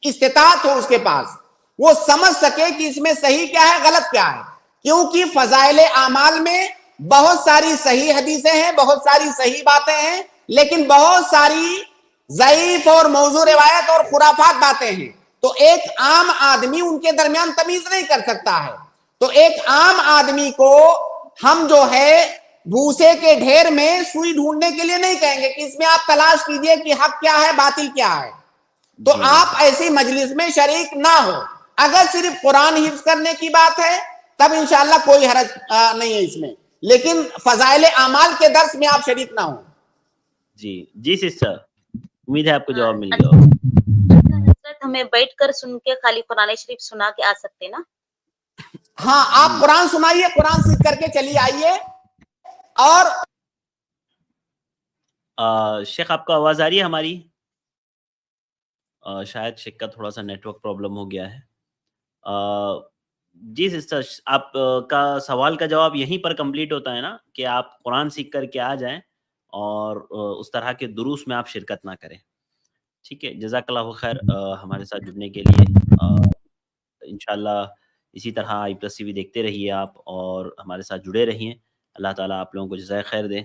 इस्तिताअत हो उसके पास, वो समझ सके कि इसमें सही क्या है गलत क्या है। क्योंकि फजाइले आमाल में बहुत सारी सही हदीसें हैं, बहुत सारी सही बातें हैं, लेकिन बहुत सारी ज़ईफ और मौजू रिवायत और खुराफात बातें हैं। तो एक आम आदमी उनके दरमियान तमीज नहीं कर सकता है। तो एक आम आदमी को हम जो है भूसे के ढेर में सुई ढूंढने के लिए नहीं कहेंगे कि इसमें आप तलाश कीजिए कि हक क्या है बातिल क्या है। तो आप ऐसी मजलिस में शरीक ना हो। अगर सिर्फ कुरान हिफ्ज करने की बात है तब इंशाअल्लाह कोई हरज नहीं है इसमें, लेकिन फजाइल आमाल के दर्स में आप शरीक ना हो। जी सिस्टर, उम्मीद है आपको जवाब मिल गया होगा। हमें बैठकर सुन के खाली कुरान शरीफ सुना के आ सकते ना? हाँ, आप कुरान सुनाइए, कुरान सीख करके चलिए आइए। और शेख आपको आवाज आ रही है हमारी? शायद शेख का थोड़ा सा नेटवर्क प्रॉब्लम हो गया है। जी सिस्टर, आप का सवाल का जवाब यहीं पर कंप्लीट होता है ना कि आप कुरान सीख करके आ जाएं और उस तरह के दुरूस में आप शिरकत ना करें। ठीक है, जज़ाकल्लाहु खैर हमारे साथ जुड़ने के लिए। इंशाल्लाह इसी तरह IPLUS देखते रहिए आप और हमारे साथ जुड़े रहिए। अल्लाह ताला आप लोगों को जज़ाए खैर दे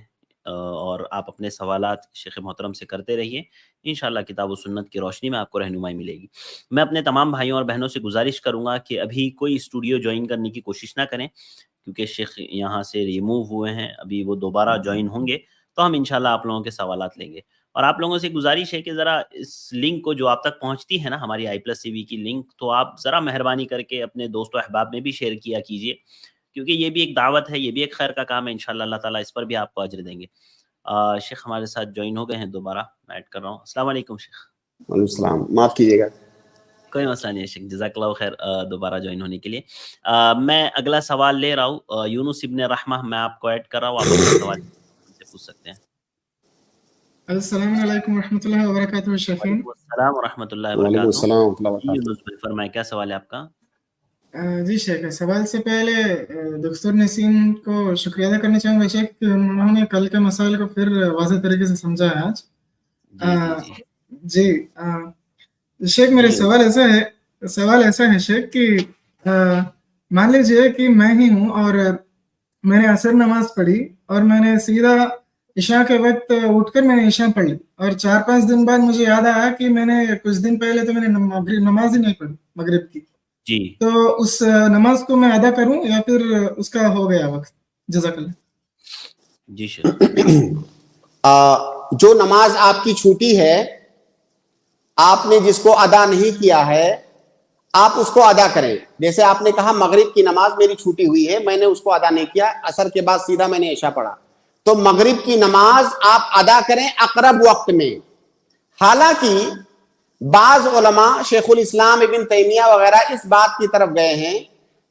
और आप अपने सवालात शेख मोहतरम से करते रहिए। इंशाल्लाह किताब व सुन्नत की रोशनी में आपको रहनुमाई मिलेगी। मैं अपने तमाम भाइयों और बहनों से गुजारिश करूँगा कि अभी कोई स्टूडियो ज्वाइन करने की कोशिश ना करें, क्योंकि शेख यहाँ से रिमूव हुए हैं। अभी वो दोबारा ज्वाइन होंगे तो हम इंशाल्लाह आप लोगों के सवालात लेंगे। और आप लोगों से गुजारिश है कि ज़रा इस लिंक को जो आप तक पहुँचती है ना हमारी IPLUS TV की लिंक, तो आप ज़रा मेहरबानी करके अपने दोस्तों अहबाब में भी शेयर किया कीजिए, क्योंकि ये भी एक दावत है, ये भी एक खैर का काम है। इंशाल्लाह अल्लाह ताला इस पर भी आपको अजर देंगे। शेख हमारे साथ ज्वाइन हो गए हैं दोबारा, मैं ऐड कर रहा हूँ। अस्सलाम वालेकुम शेख। वालेकुम सलाम, माफ कीजिएगा। कोई मसला नहीं है शेख, जज़ाकल्लाहु खैर दोबारा ज्वाइन होने के लिए। मैं अगला सवाल ले रहा हूँ। यूनुस इब्न रहमा, मैं आपको ऐड कर रहा हूँ, आप अपना सवाल पूछ सकते हैं। अस्सलामु अलैकुम रहमतुल्लाहि व बरकातुहू शेखीन। अस्सलाम व रहमतुल्लाहि व वालेकुम बरकातुहू। सलाम व रहमतुल्लाहि व यूनुस भाई फरमाएं, क्या सवाल है आपका? जी शेख, सवाल से पहले डॉक्टर नसीम को शुक्रिया अदा करना चाहूँगा शेख, उन्होंने कल के मसाइल को फिर वाज़ेह तरीके से समझा है आज। जी शेख, मेरा सवाल ऐसा है शेख कि मान लीजिए कि मैं ही हूँ और मैंने असर नमाज पढ़ी और मैंने सीधा इशा के वक्त उठकर मैंने इशा पढ़ ली और 4-5 दिन बाद मुझे याद आया कि मैंने कुछ दिन पहले तो मैंने नमाज ही नहीं पढ़ी मगरिब की। जी, तो उस नमाज को मैं अदा करूं या फिर उसका हो गया वक्त? जज़ाकल्लाह। जी शेख। जो नमाज आपकी छूटी है, आपने जिसको अदा नहीं किया है, आप उसको अदा करें। जैसे आपने कहा मगरिब की नमाज मेरी छूटी हुई है, मैंने उसको अदा नहीं किया, असर के बाद सीधा मैंने इशा पढ़ा, तो मगरिब की नमाज आप अदा करें अकरब वक्त में। हालांकि बाज उलमा, शेखुल इस्लाम इब्न तैमिया वगैरह इस बात की तरफ गए हैं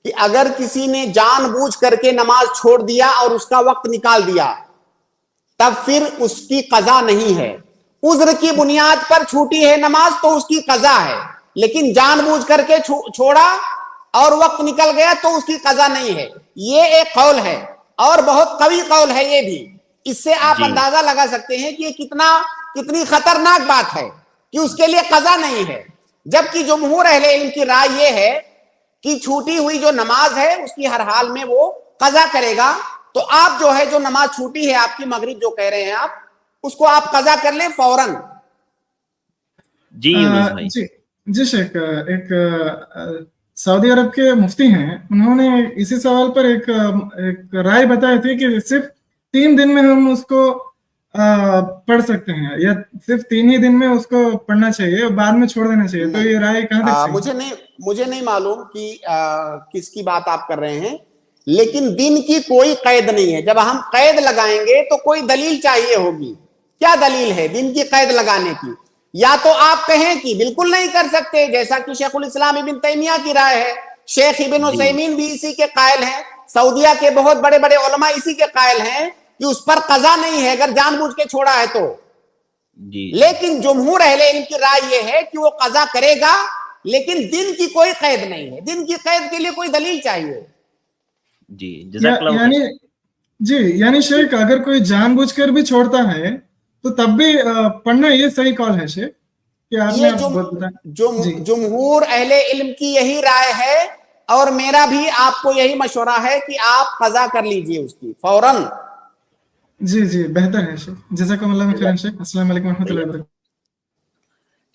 कि अगर किसी ने जानबूझ करके नमाज छोड़ दिया और उसका वक्त निकाल दिया, तब फिर उसकी कज़ा नहीं है। उज़्र की बुनियाद पर छूटी है नमाज तो उसकी कज़ा है, लेकिन जानबूझ करके छोड़ा और वक्त निकल गया तो उसकी कज़ा नहीं है। ये एक कौल है और बहुत कवी कौल है ये भी। इससे आप अंदाजा लगा सकते हैं कि ये कितनी खतरनाक बात है कि उसके लिए कज़ा नहीं है। जबकि जुमहूर अहले इल्म की राय ये है कि छूटी हुई जो नमाज है उसकी हर हाल में वो कज़ा करेगा। तो आप जो है जो नमाज छूटी है आपकी मगरिब जो कह रहे हैं आप, उसको आप कज़ा कर लें फौरन। जी यूनुस भाई। जी शेख, एक सऊदी अरब के मुफ्ती हैं, उन्होंने इसी सवाल पर एक राय बताई थी कि सिर्फ 3 दिन में हम उसको पढ़ सकते हैं या सिर्फ 3 ही दिन में उसको पढ़ना चाहिए और बाद में छोड़ देना चाहिए। तो ये राय कहाँ तक? मुझे नहीं मालूम कि किसकी बात आप कर रहे हैं, लेकिन दिन की कोई कैद नहीं है। जब हम कैद लगाएंगे तो कोई दलील चाहिए होगी। क्या दलील है दिन की कैद लगाने की? या तो आप कहें कि बिल्कुल नहीं कर सकते, जैसा कि शेखुल इस्लाम इब्न तैमिया की राय है, शेख इब्न उसैमीन भी इसी के कायल हैं, सऊदिया के बहुत बड़े बड़े उलमा इसी के कायल हैं कि उस पर कज़ा नहीं है अगर जानबूझ के छोड़ा है तो। लेकिन जुमहूर अहले इल्म की राय यह है कि वो कज़ा करेगा, लेकिन दिन की कोई कैद नहीं है। दिन की कैद के लिए कोई दलील चाहिए। जी जज़ाकल्लाह यानी जी यानी शेख अगर कोई जानबूझकर भी छोड़ता है तो तब भी पढ़ना ये सही कॉल है शेख कि आपने जुमहूर अहले इल्म की यही राय है और मेरा भी आपको यही मशवरा है कि आप कज़ा कर लीजिए उसकी फौरन। जी जी बेहतर है शेख, जज़ाकल्लाह खैरन शेख। अस्सलाम वालेकुम रहमतुल्लाहि व बरकातहू।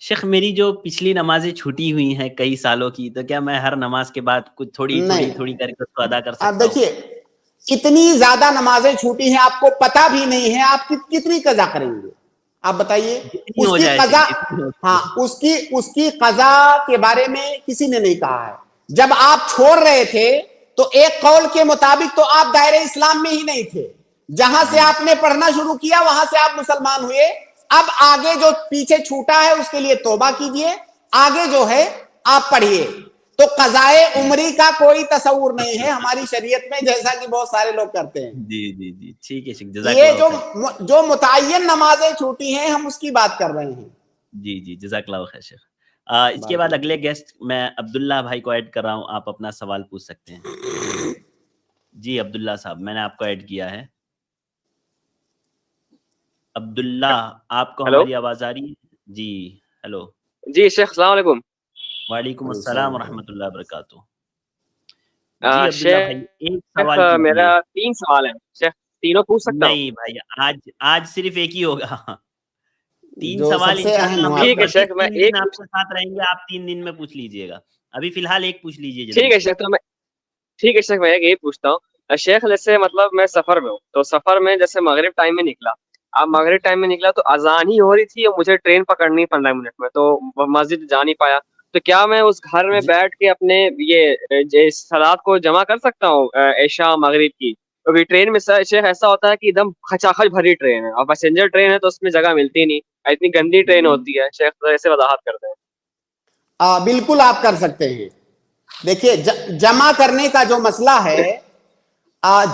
शेख मेरी जो पिछली नमाजें छूटी हुई हैं कई सालों की, तो क्या मैं हर नमाज के बाद कुछ थोड़ी करके उसको अदा कर सकता हूँ? देखिए इतनी ज्यादा नमाजें छूटी हैं, आपको पता भी नहीं है आप कितनी कज़ा करेंगे, आप बताइए। उसकी कज़ा, हाँ उसकी कज़ा के बारे में किसी ने नहीं कहा है। जब आप छोड़ रहे थे तो एक कौल के मुताबिक तो आप दायरे इस्लाम में ही नहीं थे, जहां से आपने पढ़ना शुरू किया वहां से आप मुसलमान हुए। अब आगे जो पीछे छूटा है उसके लिए तौबा कीजिए, आगे जो है आप पढ़िए। तो कज़ाए उम्री का कोई तस्वुर नहीं है हमारी शरीयत में, जैसा कि बहुत सारे लोग करते हैं। जी जी जी ठीक है शेख। ये जो मुतय्यन नमाजें छूटी हैं हम उसकी बात कर रहे हैं। जी जी जज़ाकल्लाह खैर शेख। इसके बाद अगले गेस्ट मैं अब्दुल्ला भाई को ऐड कर रहा हूँ, आप अपना सवाल पूछ सकते हैं। जी अब्दुल्ला साहब मैंने आपको ऐड किया है। अब्दुल्ला आपको हमारी आवाज आ रही है? जी हेलो जी शेख, अस्सलाम वालेकुम। वालेकुम अस्सलाम रहमतुल्लाहि व बरकातहू। शेख मेरा 3 सवाल है शेख, तीनों पूछ सकता हूँ? नहीं भाई आज सिर्फ एक ही होगा। 3 सवाल ठीक है शेख, मैं एक आपके साथ रहेंगे, आप 3 दिन में पूछ लीजिएगा। अभी फिलहाल एक पूछ लीजिए। ठीक है शेख, तो मैं यही पूछता हूँ शेख, जैसे मतलब मैं सफर में हूँ, तो सफर में जैसे मगरिब टाइम में निकला, अब मगरिब टाइम में निकला तो अजान ही हो रही थी और मुझे ट्रेन पकड़नी 15 मिनट में, तो मस्जिद जा नहीं पाया, तो क्या मैं उस घर में बैठ के अपने ये सलात को जमा कर सकता हूँ ऐशा मगरिब की? क्योंकि ट्रेन में शेख ऐसा होता है कि एकदम खचाखच भरी ट्रेन है और पैसेंजर ट्रेन है तो उसमें जगह मिलती नहीं, इतनी गंदी ट्रेन होती है शेख, तो ऐसे वजाहत करते हैं। बिल्कुल आप कर सकते हैं। देखिए जमा करने का जो मसला है,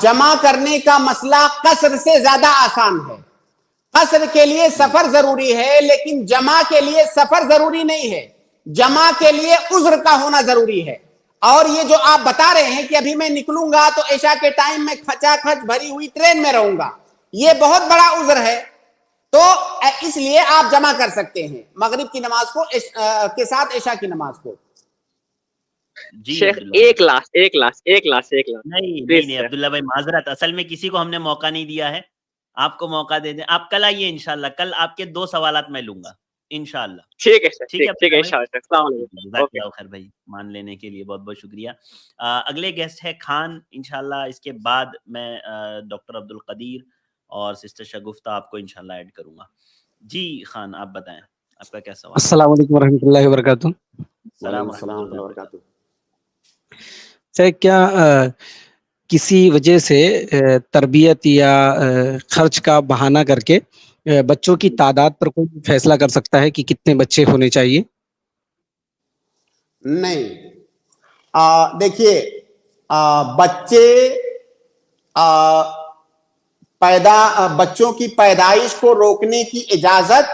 जमा करने का मसला कसर से ज्यादा आसान है। कसर के लिए सफर जरूरी है लेकिन जमा के लिए सफर जरूरी नहीं है, जमा के लिए उज्र का होना जरूरी है। और ये जो आप बता रहे हैं कि अभी मैं निकलूंगा तो ऐशा के टाइम में खचाखच भरी हुई ट्रेन में रहूंगा, ये बहुत बड़ा उज्र है, तो इसलिए आप जमा कर सकते हैं मगरिब की नमाज को के साथ ऐशा की नमाज को। शेख एक लास्ट नहीं अब्दुल्ला भाई माजरत, असल में किसी को हमने मौका नहीं दिया है, आपको मौका दे दें। आप कल आइए इंशाल्लाह, कल आपके 2 सवालात मैं लूंगा इंशाल्लाह। ठीक है इंशाल्लाह। खैर भाई मान लेने के लिए बहुत बहुत शुक्रिया। अगले गेस्ट है खान इंशाल्लाह, इसके बाद मैं डॉक्टर अब्दुल कदीर और सिस्टर शगुफ्ता आपको इंशाल्लाह ऐड करूंगा। जी खान आप बताएं आपका क्या सवाल? अस्सलाम वालेकुम वरहमतुल्लाहि वबरकातुहू। सर क्या किसी वजह से तरबियत या खर्च का बहाना करके बच्चों की तादाद पर कोई फैसला कर सकता है कि कितने बच्चे होने चाहिए? नहीं, देखिए बच्चे बच्चों की पैदाइश को रोकने की इजाजत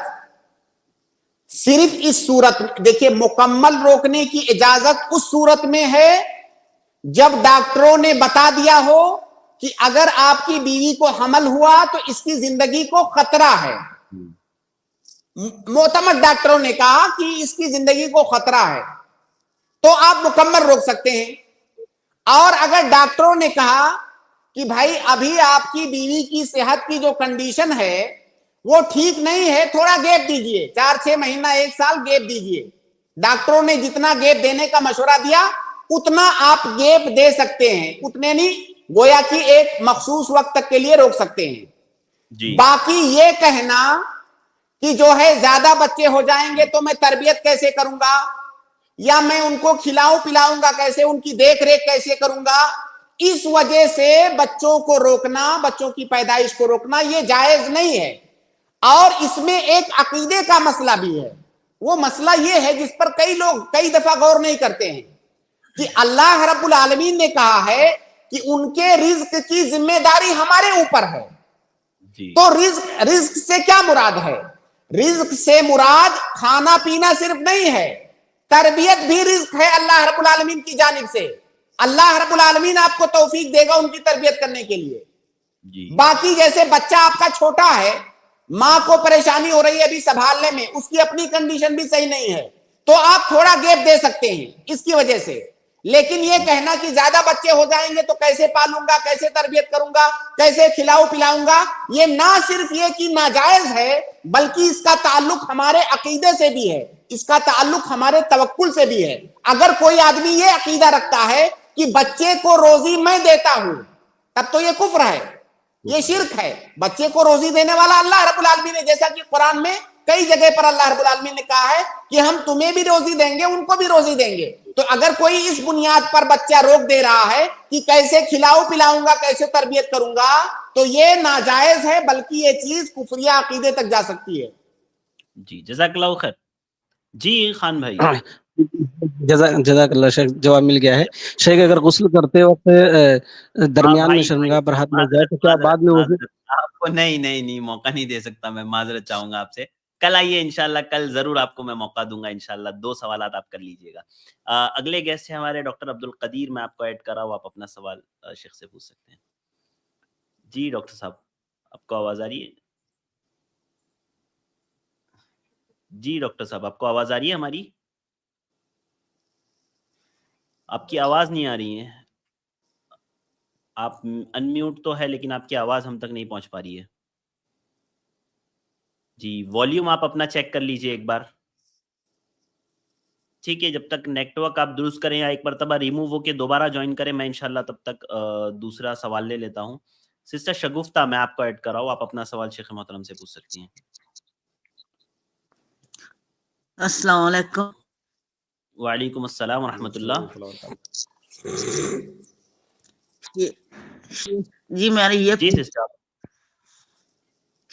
सिर्फ इस सूरत में, देखिए मुकम्मल रोकने की इजाजत उस सूरत में है जब डॉक्टरों ने बता दिया हो कि अगर आपकी बीवी को हमल हुआ तो इसकी जिंदगी को खतरा है। मोतमद डॉक्टरों ने कहा कि इसकी जिंदगी को खतरा है, तो आप मुकम्मल रोक सकते हैं। और अगर डॉक्टरों ने कहा कि भाई अभी आपकी बीवी की सेहत की जो कंडीशन है वो ठीक नहीं है, थोड़ा गैप दीजिए, 4-6 महीना 1 साल गैप दीजिए, डॉक्टरों ने जितना गैप देने का मशवरा दिया उतना आप गैप दे सकते हैं, उतने नहीं, गोया कि एक मखसूस वक्त तक के लिए रोक सकते हैं जी। बाकी ये कहना कि जो है ज्यादा बच्चे हो जाएंगे तो मैं तरबियत कैसे करूंगा या मैं उनको खिलाऊं पिलाऊंगा कैसे, उनकी देख रेख कैसे करूंगा, इस वजह से बच्चों को रोकना, बच्चों की पैदाइश को रोकना ये जायज नहीं है। और इसमें एक अकीदे का मसला भी है, वो मसला ये है जिस पर कई लोग कई दफा गौर नहीं करते हैं कि अल्लाह रब्बुल आलमीन ने कहा है कि उनके रिज्क की जिम्मेदारी हमारे ऊपर है। तो रिज्क से क्या मुराद है? रिज्क से मुराद खाना पीना सिर्फ नहीं है, तरबियत भी रिज्क है अल्लाह रब्बुल आलमीन की जानिब से। अल्लाह रब्बुल आलमीन आपको तौफीक देगा उनकी तरबियत करने के लिए। बाकी जैसे बच्चा आपका छोटा है, माँ को परेशानी हो रही है अभी संभालने में, उसकी अपनी कंडीशन भी सही नहीं है, तो आप थोड़ा गैप दे सकते हैं इसकी वजह से। लेकिन ये कहना कि ज्यादा बच्चे हो जाएंगे तो कैसे पालूंगा, कैसे तरबियत करूंगा, कैसे खिलाऊं पिलाऊंगा, ये ना सिर्फ ये कि नाजायज है, बल्कि इसका ताल्लुक हमारे अकीदे से भी है, इसका ताल्लुक हमारे तवक्कुल से भी है। अगर कोई आदमी ये अकीदा रखता है कि बच्चे को रोजी मैं देता हूं, तब तो ये कुफ्र है, ये शिर्क है। बच्चे को रोजी देने वाला अल्लाह रब्बुल आलमीन है, जैसा कि कुरान में कई जगह पर अल्लाह रब्बुल आलमीन ने कहा है कि हम तुम्हें भी रोजी देंगे, उनको भी रोजी देंगे। तो अगर कोई इस बुनियाद पर बच्चा रोक दे रहा है कि कैसे खिलाऊं पिलाऊंगा, कैसे तरबियत करूंगा, तो ये नाजायज है, बल्कि ये चीज कुफरिया अकीदे तक जा सकती है। जी जज़ाकल्लाहु खैर। जी खान भाई। जज़ाकल्लाह शेख, जवाब मिल गया है। शेख अगर गुस्ल करते वक्त दरमियान में शर्मगाह पर हाथ लग जाए तो क्या बाद में वजू? आपको नहीं मौका नहीं दे सकता, मैं माजरत चाहूंगा आपसे। कल आइए इंशाल्लाह, कल जरूर आपको मैं मौका दूंगा इंशाल्लाह। 2 सवालात आप कर लीजिएगा। अगले गेस्ट है हमारे डॉक्टर अब्दुल कदीर, मैं आपको ऐड कर रहा हूँ, आप अपना सवाल शेख से पूछ सकते हैं। जी डॉक्टर साहब, आपको आवाज आ रही है? जी डॉक्टर साहब, आपको आवाज आ रही है हमारी? आपकी आवाज नहीं आ रही है, आप अनम्यूट तो है लेकिन आपकी आवाज हम तक नहीं पहुंच पा रही है। जी वॉल्यूम आप अपना चेक कर लीजिए एक बार। ठीक है, जब तक नेटवर्क आप दुरुस्त करें या एक मरतबा रिमूव होके दोबारा ज्वाइन करें, मैं इंशाल्लाह तब तक दूसरा सवाल ले लेता हूँ। सिस्टर शगुफ्ता, मैं आपको ऐड कर रहा हूँ, आप अपना सवाल शेख मोहतरम से पूछ सकती हैं। अस्सलाम वालेकुम। वालेकुम अस्सलाम व रहमतुल्लाह। जी मैंने ये जी सिस्टर।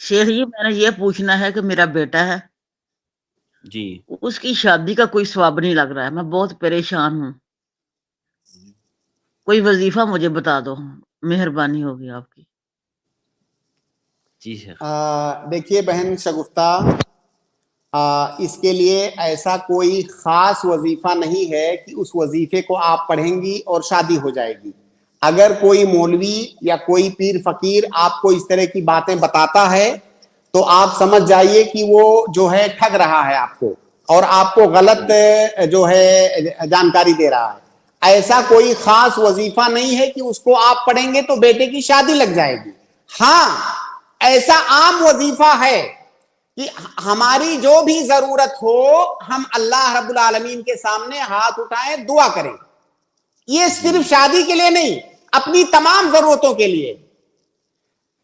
शेख जी, मैंने ये पूछना है कि मेरा बेटा है जी, उसकी शादी का कोई सवाब नहीं लग रहा है, मैं बहुत परेशान हूँ, कोई वजीफा मुझे बता दो, मेहरबानी होगी आपकी। जी शेख। देखिए बहन शगुफ्ता, इसके लिए ऐसा कोई खास वजीफा नहीं है कि उस वजीफे को आप पढ़ेंगी और शादी हो जाएगी। अगर कोई मौलवी या कोई पीर फकीर आपको इस तरह की बातें बताता है तो आप समझ जाइए कि वो जो है ठग रहा है आपको, और आपको गलत जो है जानकारी दे रहा है। ऐसा कोई खास वजीफा नहीं है कि उसको आप पढ़ेंगे तो बेटे की शादी लग जाएगी। हाँ, ऐसा आम वजीफा है कि हमारी जो भी जरूरत हो हम अल्लाह रब्बुल आलमीन के सामने हाथ उठाएं, दुआ करें। ये सिर्फ शादी के लिए नहीं, अपनी तमाम जरूरतों के लिए।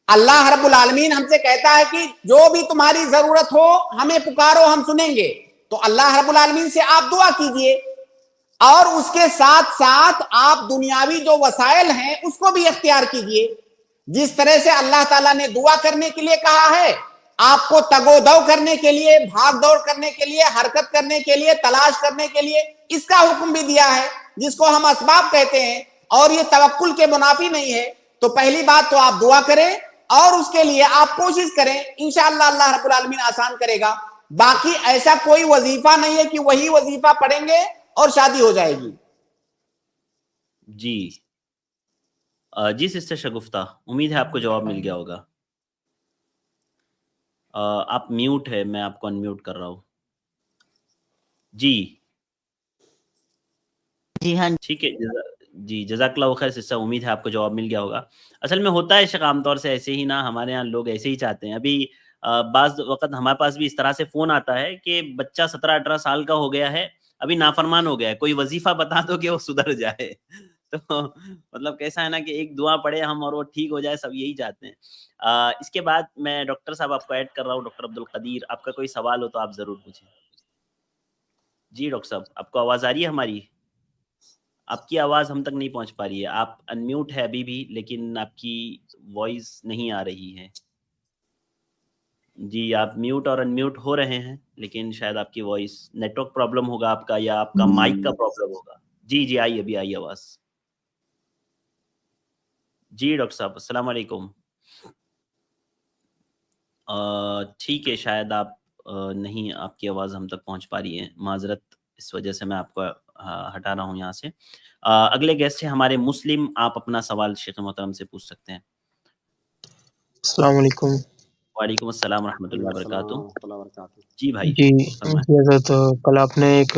अल्लाह रब्बुल आलमीन हमसे कहता है कि जो भी तुम्हारी जरूरत हो हमें पुकारो, हम सुनेंगे। तो अल्लाह रब्बुल आलमीन से आप दुआ कीजिए, और उसके साथ साथ आप दुनियावी जो वसाइल हैं उसको भी इख्तियार कीजिए। जिस तरह से अल्लाह ताला ने दुआ करने के लिए कहा है, आपको तगोदौ करने के लिए, भाग दौड़ करने के लिए, हरकत करने के लिए, तलाश करने के लिए इसका हुक्म भी दिया है, जिसको हम असबाब कहते हैं, और ये तवक्कुल के मुनाफी नहीं है। तो पहली बात तो आप दुआ करें और उसके लिए आप कोशिश करें, इंशाअल्लाह अल्लाह रब्बुल आलमीन आसान करेगा। बाकी ऐसा कोई वजीफा नहीं है कि वही वजीफा पढ़ेंगे और शादी हो जाएगी। जी जी सिस्टर शगुफ्ता, उम्मीद है आपको जवाब मिल गया होगा। आप म्यूट है, मैं आपको अनम्यूट कर रहा हूँ। जी जी हाँ ठीक है। जी जज़ाकल्लाहु खैर सिस्टर, उम्मीद है आपको जवाब मिल गया होगा। असल में होता है शेख, आमतौर से ऐसे ही ना, हमारे यहाँ लोग ऐसे ही चाहते हैं। अभी बाज़ वक़्त हमारे पास भी इस तरह से फ़ोन आता है कि बच्चा 17-18 साल का हो गया है, अभी नाफरमान हो गया है, कोई वजीफा बता दो कि वो सुधर जाए। तो मतलब कैसा है ना कि एक दुआ पढ़े हम और वो ठीक हो जाए, सब यही चाहते हैं। इसके बाद मैं डॉक्टर साहब आपको ऐड कर रहा हूँ, डॉक्टर अब्दुल कदीर, आपका कोई सवाल हो तो आप ज़रूर पूछें। जी डॉक्टर साहब, आपको आवाज़ आ रही है हमारी? आपकी आवाज़ हम तक नहीं पहुँच पा रही है, आप अनम्यूट है अभी भी, लेकिन आपकी वॉइस नहीं आ रही है। जी, आप म्यूट और अनम्यूट हो रहे हैं, लेकिन शायद आपकी वॉइस, नेटवर्क प्रॉब्लम होगा आपका या आपका माइक का प्रॉब्लम होगा। जी, आई अभी आई आवाज़। जी डॉक्टर साहब, अस्सलाम वालेकुम। ठीक है, शायद आप नहीं, आपकी आवाज़ हम तक पहुँच पा रही है, माज़रत, इस वजह से मैं आपको ہٹا رہا ہوں یہاں سے. اگلے گیسٹ ہیں ہمارے مسلم. آپ اپنا سوال شیخ محترم سے پوچھ سکتے ہیں. السلام علیکم. وعلیکم السلام ورحمۃ اللہ وبرکاتہ. جی بھائی جی فرمائیں. حضرت کل آپ نے ایک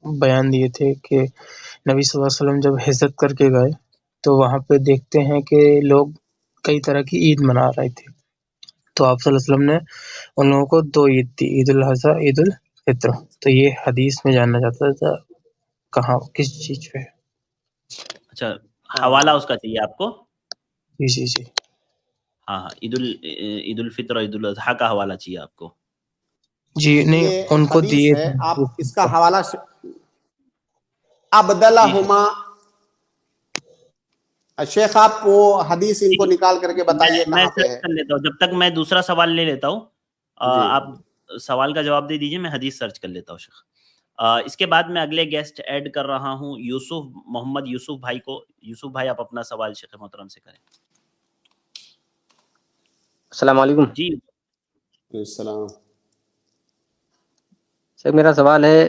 بیان دیے تھے کہ نبی صلی اللہ علیہ وسلم جب ہجرت کر کے گئے تو وہاں پہ دیکھتے ہیں کہ لوگ کئی طرح کی عید منا رہے تھے. تو آپ صلی اللہ علیہ وسلم نے ان لوگوں کو 2 عید دی, عید الاضحیٰ, عید الفطر. تو یہ حدیث میں جاننا چاہتا تھا کہاں کس چیز پہ. اچھا حوالہ اس کا چاہیے آپ کو؟ جی جی جی ہاں عید الفطر اور عید الاضحیٰ کا حوالہ چاہیے آپ کو؟ جی نہیں یہ ان کو حدیث دیے ہے, آپ اس کا حوالہ ابدلہما. شیخ آپ وہ حدیث ان کو نکال کر کے بتائیے میں کہاں پہ سرچ ہے. کر لیتا ہوں, جب تک میں دوسرا سوال لے لیتا ہوں. آپ سوال کا جواب دے دیجئے, میں حدیث سرچ کر لیتا ہوں شیخ. اس کے بعد میں اگلے گیسٹ ایڈ کر رہا ہوں یوسف محمد یوسف بھائی کو. یوسف بھائی آپ اپنا سوال شیخ محترم سے کریں. السلام علیکم. جی السلام. سر میرا سوال ہے,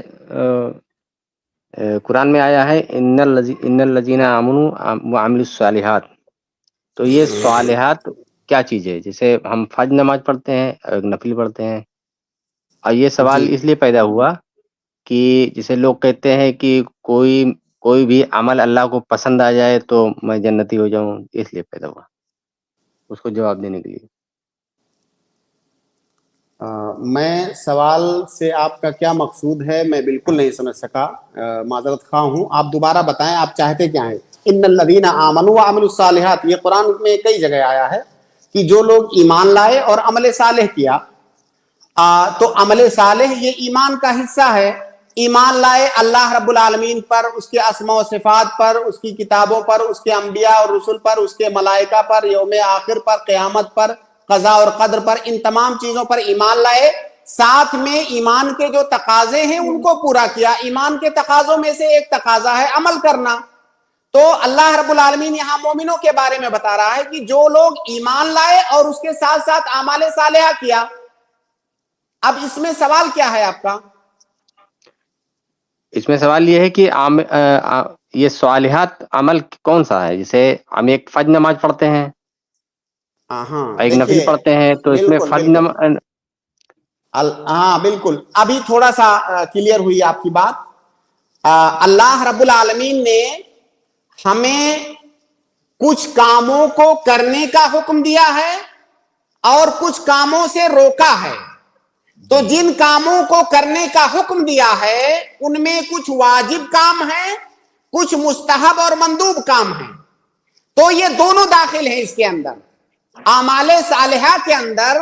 قرآن میں آیا ہے ان الذین آمنوا وعملوا الصالحات. تو یہ صالحات کیا چیز ہے؟ جیسے ہم فجر نماز پڑھتے ہیں اور نفل پڑھتے ہیں, اور یہ سوال اس لیے پیدا ہوا کہ جیسے لوگ کہتے ہیں کہ کوئی بھی عمل اللہ کو پسند آ جائے تو میں جنتی ہو جاؤں, اس لیے پیدا ہوا, اس کو جواب دینے کے لیے. میں سوال سے آپ کا کیا مقصود ہے میں بالکل نہیں سمجھ سکا, معذرت خواہ ہوں. آپ دوبارہ بتائیں آپ چاہتے کیا ہیں. ان الذین آمنوا وعملوا الصالحات, یہ قرآن میں کئی جگہ آیا ہے کہ جو لوگ ایمان لائے اور عمل صالح کیا. تو عمل صالح یہ ایمان کا حصہ ہے. ایمان لائے اللہ رب العالمین پر, اس کے اسماء و صفات پر, اس کی کتابوں پر, اس کے انبیاء اور رسل پر, اس کے ملائکہ پر, یوم آخر پر, قیامت پر, قضاء اور قدر پر, ان تمام چیزوں پر ایمان لائے. ساتھ میں ایمان کے جو تقاضے ہیں ان کو پورا کیا. ایمان کے تقاضوں میں سے ایک تقاضا ہے عمل کرنا. تو اللہ رب العالمین یہاں مومنوں کے بارے میں بتا رہا ہے کہ جو لوگ ایمان لائے اور اس کے ساتھ ساتھ اعمال صالحہ کیا. اب اس میں سوال کیا ہے آپ کا؟ اس میں سوال یہ ہے کہ یہ صالحات عمل کون سا ہے؟ جیسے ہم ایک فجر نماز پڑھتے ہیں, ایک نفل پڑھتے ہیں, تو اس میں فجر نماز. ہاں بالکل, ابھی تھوڑا سا کلیئر ہوئی آپ کی بات. اللہ رب العالمین نے ہمیں کچھ کاموں کو کرنے کا حکم دیا ہے اور کچھ کاموں سے روکا ہے. تو جن کاموں کو کرنے کا حکم دیا ہے ان میں کچھ واجب کام ہیں, کچھ مستحب اور مندوب کام ہیں. تو یہ دونوں داخل ہیں اس کے اندر. اعمال صالحہ کے اندر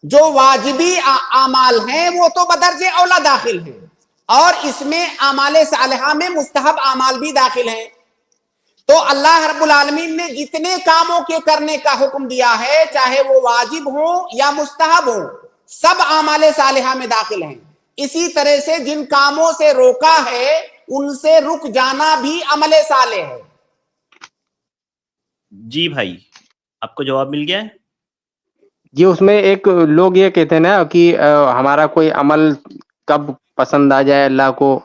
جو واجبی اعمال ہیں وہ تو بدرجہ اولا داخل ہیں, اور اس میں اعمال صالحہ میں مستحب اعمال بھی داخل ہیں. تو اللہ رب العالمین نے جتنے کاموں کے کرنے کا حکم دیا ہے, چاہے وہ واجب ہوں یا مستحب ہوں, سب اعمال صالحہ میں داخل ہیں. اسی طرح سے جن کاموں سے روکا ہے ان سے رک جانا بھی عمل صالح ہے. جی بھائی آپ کو جواب مل گیا ہے؟ جی اس میں ایک لوگ یہ کہتے ہیں نا کہ ہمارا کوئی عمل کب پسند آ جائے اللہ کو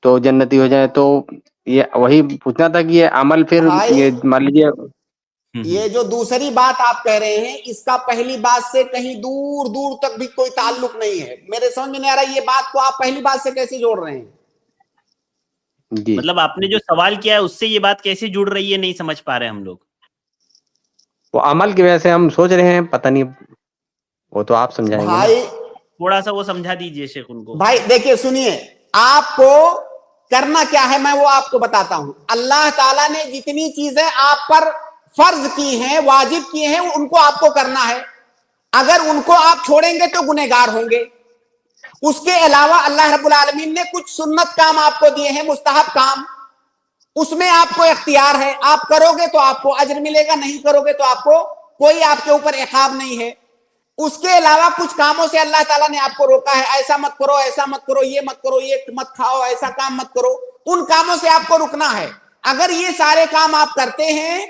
تو جنتی ہو جائے. تو یہ وہی پوچھنا تھا کہ یہ عمل پھر مان لیجیے یہ جو دوسری بات آپ کہہ رہے ہیں اس کا پہلی بات سے کہیں دور دور تک بھی کوئی تعلق نہیں ہے. میرے سمجھ میں نہیں آ رہا یہ بات کو آپ پہلی بات سے کیسے جوڑ رہے ہیں. مطلب آپ نے جو سوال کیا ہے اس سے یہ بات کیسے جڑ رہی ہے نہیں سمجھ پا رہے ہم لوگ. وہ عمل کی وجہ سے ہم سوچ رہے ہیں, پتہ نہیں وہ تو آپ سمجھائیں گے. بھائی تھوڑا سا وہ سمجھا دیجئے شیخ ان کو. بھائی دیکھیے سنیے, آپ کو کرنا کیا ہے میں وہ آپ کو بتاتا ہوں. اللہ تعالیٰ نے جتنی چیزیں آپ پر فرض کی ہیں, واجب کی ہیں, ان کو آپ کو کرنا ہے. اگر ان کو آپ چھوڑیں گے تو گنہگار ہوں گے. اس کے علاوہ اللہ رب العالمین نے کچھ سنت کام آپ کو دیے ہیں, مستحب کام, اس میں آپ کو اختیار ہے. آپ کرو گے تو آپ کو اجر ملے گا, نہیں کرو گے تو آپ کو کوئی آپ کے اوپر عقاب نہیں ہے. اس کے علاوہ کچھ کاموں سے اللہ تعالیٰ نے آپ کو روکا ہے, ایسا مت کرو, ایسا مت کرو, یہ مت کرو, یہ مت کھاؤ, ایسا کام مت کرو. ان کاموں سے آپ کو رکنا ہے. اگر یہ سارے کام آپ کرتے ہیں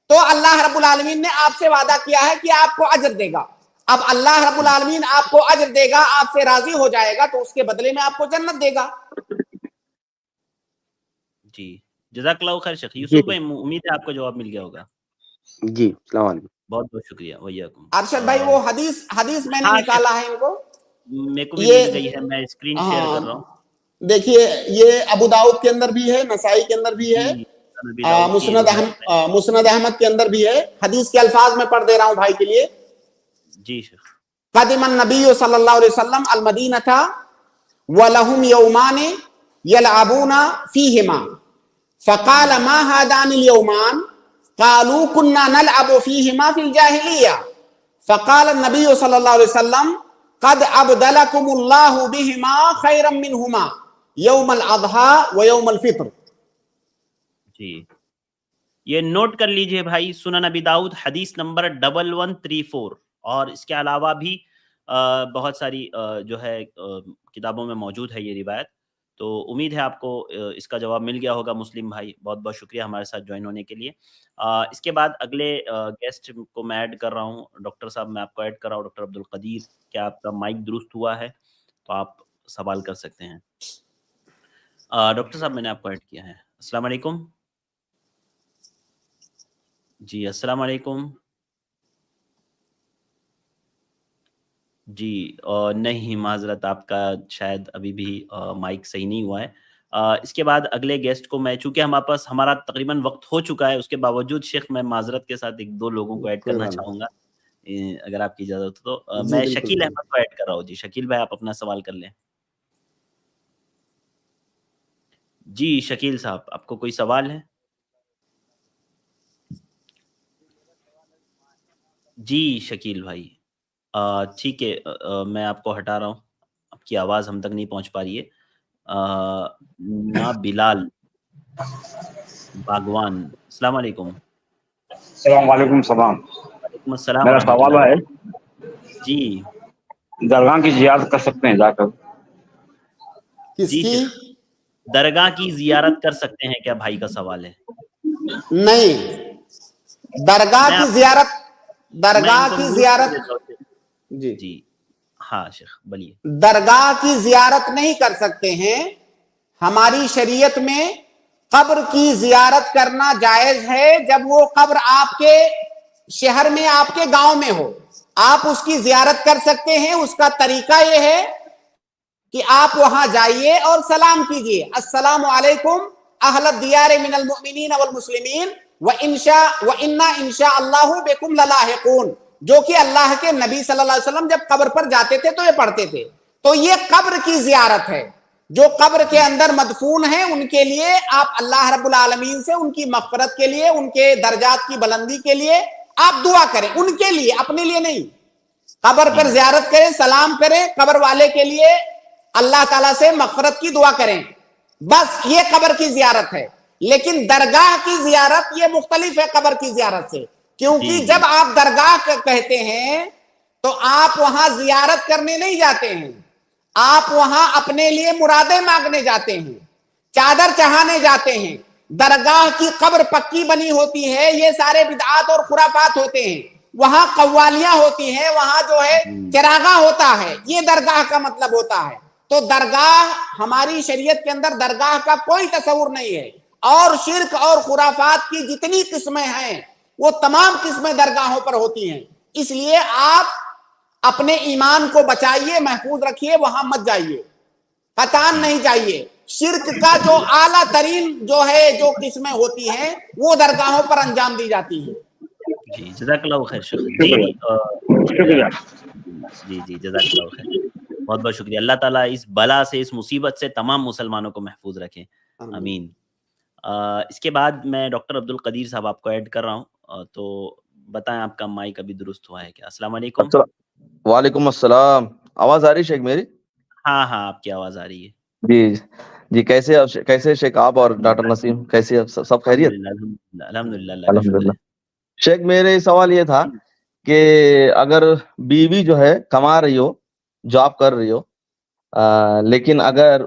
تو اللہ رب العالمین نے آپ سے وعدہ کیا ہے کہ آپ کو اجر دے گا. اب اللہ رب العالمین آپ کو اجر دے گا, آپ سے راضی ہو جائے گا, تو اس کے بدلے میں آپ کو جنت دے گا. جی جزاک اللہ خیر شیخ جی یوسف بھائی، امید ہے آپ کو جواب مل گیا ہوگا. جی السلام علیکم. بہت بہت شکریہ. ویاکم. ارشد بھائی وہ حدیث میں نے ہاں نکالا ہے ان کو، میرے کو بھی یہ مل گئی ہے، میں اسکرین شیئر کر رہا ہوں. دیکھیے یہ ابو داؤد کے اندر بھی ہے، نسائی کے اندر بھی ہے، نبی داؤد کی مسند احمد کے اندر بھی ہے. حدیث کے الفاظ میں پڑھ دے رہا ہوں بھائی کے لیے. جی شیخ. قدم النبی صلی اللہ علیہ وسلم المدینہ ولہم یومان یلعبون فیہما فقال ما هذان اليومان قالوا كنا نلعب فيهما في الجاهلیہ فقال النبی صلی اللہ علیہ وسلم قد ابدلکم اللہ بہما خیرا منہما یوم الاضحی و یوم الفطر. جی یہ نوٹ کر لیجئے بھائی، سنن ابی داؤد حدیث نمبر 1134. اور اس کے علاوہ بھی بہت ساری جو ہے کتابوں میں موجود ہے یہ روایت. تو امید ہے آپ کو اس کا جواب مل گیا ہوگا. مسلم بھائی بہت بہت شکریہ ہمارے ساتھ جوائن ہونے کے لیے. اس کے بعد اگلے گیسٹ کو میں ایڈ کر رہا ہوں. ڈاکٹر صاحب میں آپ کو ایڈ کر رہا ہوں. ڈاکٹر عبدالقدیر، کیا آپ کا مائک درست ہوا ہے تو آپ سوال کر سکتے ہیں. ڈاکٹر صاحب میں نے آپ کو ایڈ کیا ہے. السلام علیکم. جی السلام علیکم. جی نہیں معذرت، آپ کا شاید ابھی بھی مائک صحیح نہیں ہوا ہے. اس کے بعد اگلے گیسٹ کو میں، چونکہ ہمارے پاس ہمارا تقریباً وقت ہو چکا ہے، اس کے باوجود شیخ میں معذرت کے ساتھ ایک دو لوگوں کو ایڈ کرنا چاہوں گا اگر آپ کی اجازت ہو تو. میں شکیل احمد کو ایڈ کر رہا ہوں. جی شکیل بھائی آپ اپنا سوال کر لیں. جی شکیل صاحب آپ کو کوئی سوال ہے؟ جی شکیل بھائی ٹھیک ہے، میں آپ کو ہٹا رہا ہوں، آپ کی آواز ہم تک نہیں پہنچ پا رہی ہے. نا بلال باغوان، السلام علیکم. السلام علیکم. السلام. وعلیکم السلام میرا ورحمۃ سوال اللہ. ہے، جی درگاہ کی زیارت کر سکتے ہیں جا کر؟ جی شیخ درگاہ کی زیارت کر سکتے ہیں کیا بھائی کا سوال ہے؟ نہیں، درگاہ کی زیارت جی ہاں شیخ بولیے. درگاہ کی زیارت نہیں کر سکتے ہیں. ہماری شریعت میں قبر کی زیارت کرنا جائز ہے جب وہ قبر آپ کے شہر میں، آپ کے گاؤں میں ہو. آپ اس کی زیارت کر سکتے ہیں. اس کا طریقہ یہ ہے کہ آپ وہاں جائیے اور سلام کیجئے، السلام علیکم اہل الدیار من المؤمنین والمسلمین وَإِنَّا إِن شَاءَ اللَّهُ بِكُمْ لَلَاحِقُونَ، جو کہ اللہ کے نبی صلی اللہ علیہ وسلم جب قبر پر جاتے تھے تو یہ پڑھتے تھے. تو یہ قبر کی زیارت ہے. جو قبر کے اندر مدفون ہیں ان کے لیے آپ اللہ رب العالمین سے ان کی مغفرت کے لیے، ان کے درجات کی بلندی کے لیے آپ دعا کریں، ان کے لیے، اپنے لیے نہیں. قبر پر زیارت کریں، سلام کریں، قبر والے کے لیے اللہ تعالیٰ سے مغفرت کی دعا کریں، بس یہ قبر کی زیارت ہے. لیکن درگاہ کی زیارت یہ مختلف ہے قبر کی زیارت سے، کیونکہ جب آپ درگاہ کہتے ہیں تو آپ وہاں زیارت کرنے نہیں جاتے ہیں، آپ وہاں اپنے لیے مرادیں مانگنے جاتے ہیں، چادر چڑھانے جاتے ہیں. درگاہ کی قبر پکی بنی ہوتی ہے، یہ سارے بدعات اور خرافات ہوتے ہیں. وہاں قوالیاں ہوتی ہیں، وہاں جو ہے چراغاں ہوتا ہے، یہ درگاہ کا مطلب ہوتا ہے. تو درگاہ ہماری شریعت کے اندر درگاہ کا کوئی تصور نہیں ہے. اور شرک اور خرافات کی جتنی قسمیں ہیں وہ تمام قسمیں درگاہوں پر ہوتی ہیں. اس لیے آپ اپنے ایمان کو بچائیے، محفوظ رکھیے، وہاں مت جائیے، قطعاً نہیں جائیے. شرک کا جو اعلیٰ ترین جو ہے جو قسمیں ہوتی ہیں وہ درگاہوں پر انجام دی جاتی ہیں. جی جزاک اللہ خیر شیخ. جی جزاک اللہ خیر، بہت بہت شکریہ. اللہ تعالیٰ اس بلا سے، اس مصیبت سے تمام مسلمانوں کو محفوظ رکھیں، آمین. اس کے بعد میں ڈاکٹر عبدالقدیر صاحب آپ کو ایڈ کر رہا ہوں، تو بتائیں آپ کا مائک ابھی درست ہوا ہے کیا؟ السلام علیکم. وعلیکم السلام. آواز آ رہی شیخ میری؟ ہاں ہاں آپ کی آواز آ رہی ہے. جی کیسے شیخ آپ اور ڈاکٹر نسیم کیسے؟ سب خیریت؟ الحمدللہ. الحمدللہ. شیخ میرے سوال یہ تھا کہ اگر بیوی جو ہے کما رہی ہو، جاب کر رہی ہو، لیکن اگر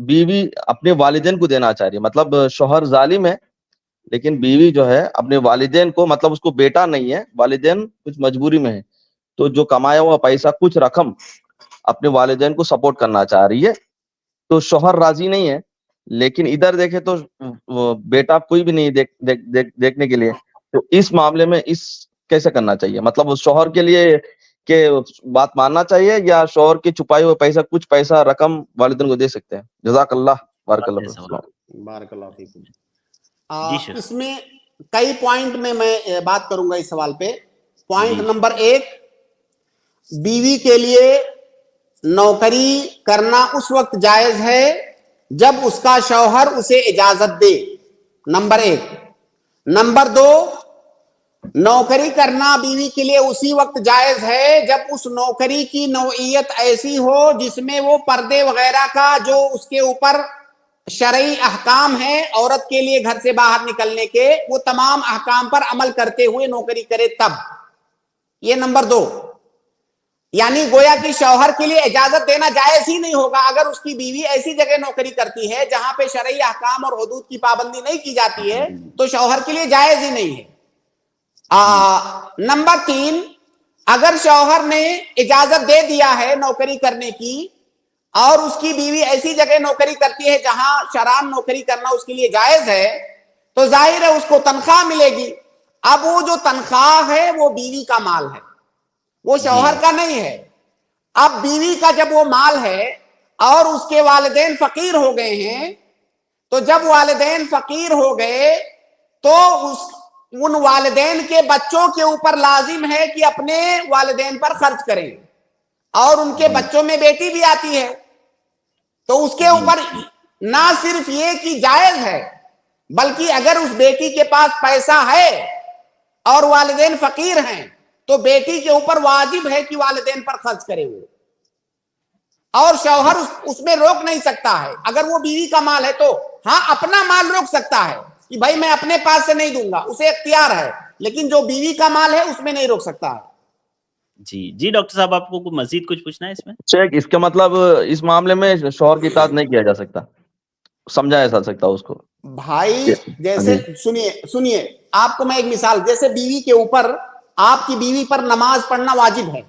بیوی اپنے والدین کو دینا چاہ رہی ہے، مطلب شوہر ظالم ہے لیکن بیوی جو ہے اپنے والدین کو، مطلب اس کو بیٹا نہیں ہے، والدین کچھ مجبوری میں ہے، تو جو کمایا ہوا پیسہ کچھ رقم اپنے والدین کو سپورٹ کرنا چاہ رہی ہے، تو شوہر راضی نہیں ہے، लेकिन इधर देखे तो वो बेटा कोई भी नहीं देखने के लिए, तो इस मामले में इस कैसे करना चाहिए? मतलब उस शौहर के लिए के बात मानना चाहिए या शौहर के छुपाए हुए पैसा, कुछ पैसा रकम वालिदैन को दे सकते हैं? जज़ाकल्लाह, बारकल्लाह फीकुम। इसमें कई पॉइंट में मैं बात करूंगा इस सवाल पे। पॉइंट नंबर 1, बीवी के लिए नौकरी करना उस वक्त जायज है जब उसका शौहर उसे इजाजत दे, नंबर 1। नंबर 2, नौकरी करना बीवी के लिए उसी वक्त जायज है जब उस नौकरी की नौइयत ऐसी हो जिसमें वो पर्दे वगैरह का जो उसके ऊपर शरई अहकाम है औरत के लिए घर से बाहर निकलने के, वो तमाम अहकाम पर अमल करते हुए नौकरी करे तब। ये नंबर 2। यानी गोया कि शौहर के लिए इजाजत देना जायज ही नहीं होगा अगर उसकी बीवी ऐसी जगह नौकरी करती है जहां पे शरई अहकाम और हुदूद की पाबंदी नहीं की जाती है, तो शौहर के लिए जायज ही नहीं है। नंबर 3, अगर शौहर ने इजाजत दे दिया है नौकरी करने की और उसकी बीवी ऐसी जगह नौकरी करती है जहां शरान नौकरी करना उसके लिए जायज है, तो जाहिर है उसको तनख्वाह मिलेगी। अब वो जो तनख्वाह है वो बीवी का माल है, वो शौहर का नहीं है। अब बीवी का जब वो माल है और उसके वालिदैन फकीर हो गए हैं, तो जब वालिदैन फकीर हो गए तो उन वालिदैन के बच्चों के ऊपर लाजिम है कि अपने वालिदैन पर खर्च करें, और उनके बच्चों में बेटी भी आती है, तो उसके ऊपर ना सिर्फ ये कि जायज है, बल्कि अगर उस बेटी के पास पैसा है और वालिदैन फकीर हैं तो बेटी के ऊपर वाजिब है कि वालिदैन पर खर्च करे वो, और शौहर उसमें रोक नहीं सकता है। अगर वो बीवी का माल है तो हाँ, अपना माल रोक सकता है कि भाई मैं अपने पास से नहीं दूंगा, उसे इख्तियार है, लेकिन जो बीवी का माल है उसमें नहीं रोक सकता है। जी डॉक्टर साहब, आपको मजीद कुछ पूछना है इसमें? शेख, इसका मतलब इस मामले में शौहर की इताअत नहीं किया जा सकता, समझाया जा सकता उसको? भाई जैसे सुनिए आपको मैं एक मिसाल, जैसे बीवी के ऊपर, आपकी बीवी पर नमाज पढ़ना वाजिब है,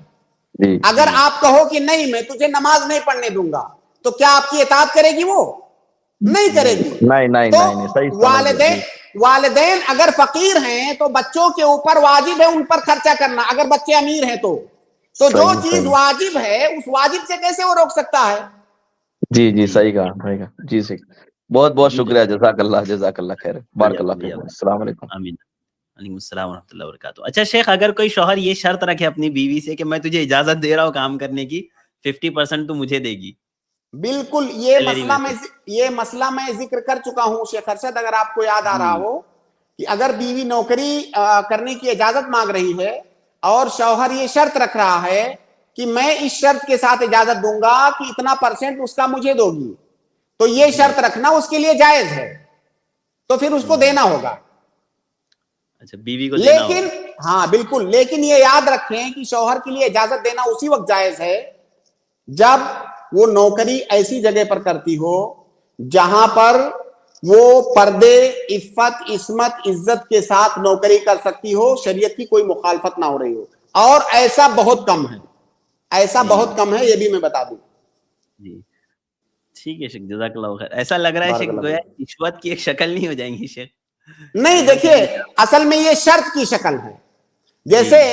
अगर आप कहो कि नहीं मैं तुझे नमाज नहीं पढ़ने दूंगा, तो क्या आपकी इताअत करेगी? वो नहीं करेगी। नहीं, सही। वालिदैन अगर फकीर हैं तो बच्चों के ऊपर वाजिब है उन पर खर्चा करना, अगर बच्चे अमीर हैं तो जो चीज वाजिब है उस वाजिब से कैसे वो रोक सकता है? जी सही कहा जी। सही, बहुत बहुत शुक्रिया। जज़ाकल्लाह खैर, बारकल्लाह फीकुम। अस्सलाम वालेकुम। आमीन। वालेकुम अस्सलाम व रहमतुल्लाहि व बरकातहू। अच्छा शेख, अगर कोई शौहर ये शर्त रखे अपनी बीवी से कि मैं तुझे इजाजत दे रहा हूँ काम करने की, 50% तू मुझे देगी। बिल्कुल, ये मसला मैं जिक्र कर चुका हूं शेख अरशद, अगर आपको याद आ रहा हो कि अगर बीवी नौकरी करने की इजाजत मांग रही है और शौहर ये शर्त रख रहा है कि मैं इस शर्त के साथ इजाजत दूंगा कि इतना % उसका मुझे दोगी, तो ये शर्त रखना उसके लिए जायज है, तो फिर उसको देना होगा। अच्छा, बीवी को देना लेकिन हाँ बिल्कुल, लेकिन ये याद रखें कि शौहर के लिए इजाजत देना उसी वक्त जायज है जब वो नौकरी ऐसी जगह पर करती हो जहां पर वो पर्दे, इफ्फत, इस्मत, इज्जत के साथ नौकरी कर सकती हो, शरीयत की कोई मुखालफत ना हो रही हो, और ऐसा बहुत कम है, बहुत कम है, ये भी मैं बता दूं। जी ठीक है शेख, जज़ाकल्लाह खैर। ऐसा लग रहा है शेख गोया रिश्वत की एक शक्ल नहीं हो जाएंगी शेख? नहीं, देखिए असल में ये शर्त की शक्ल है। जैसे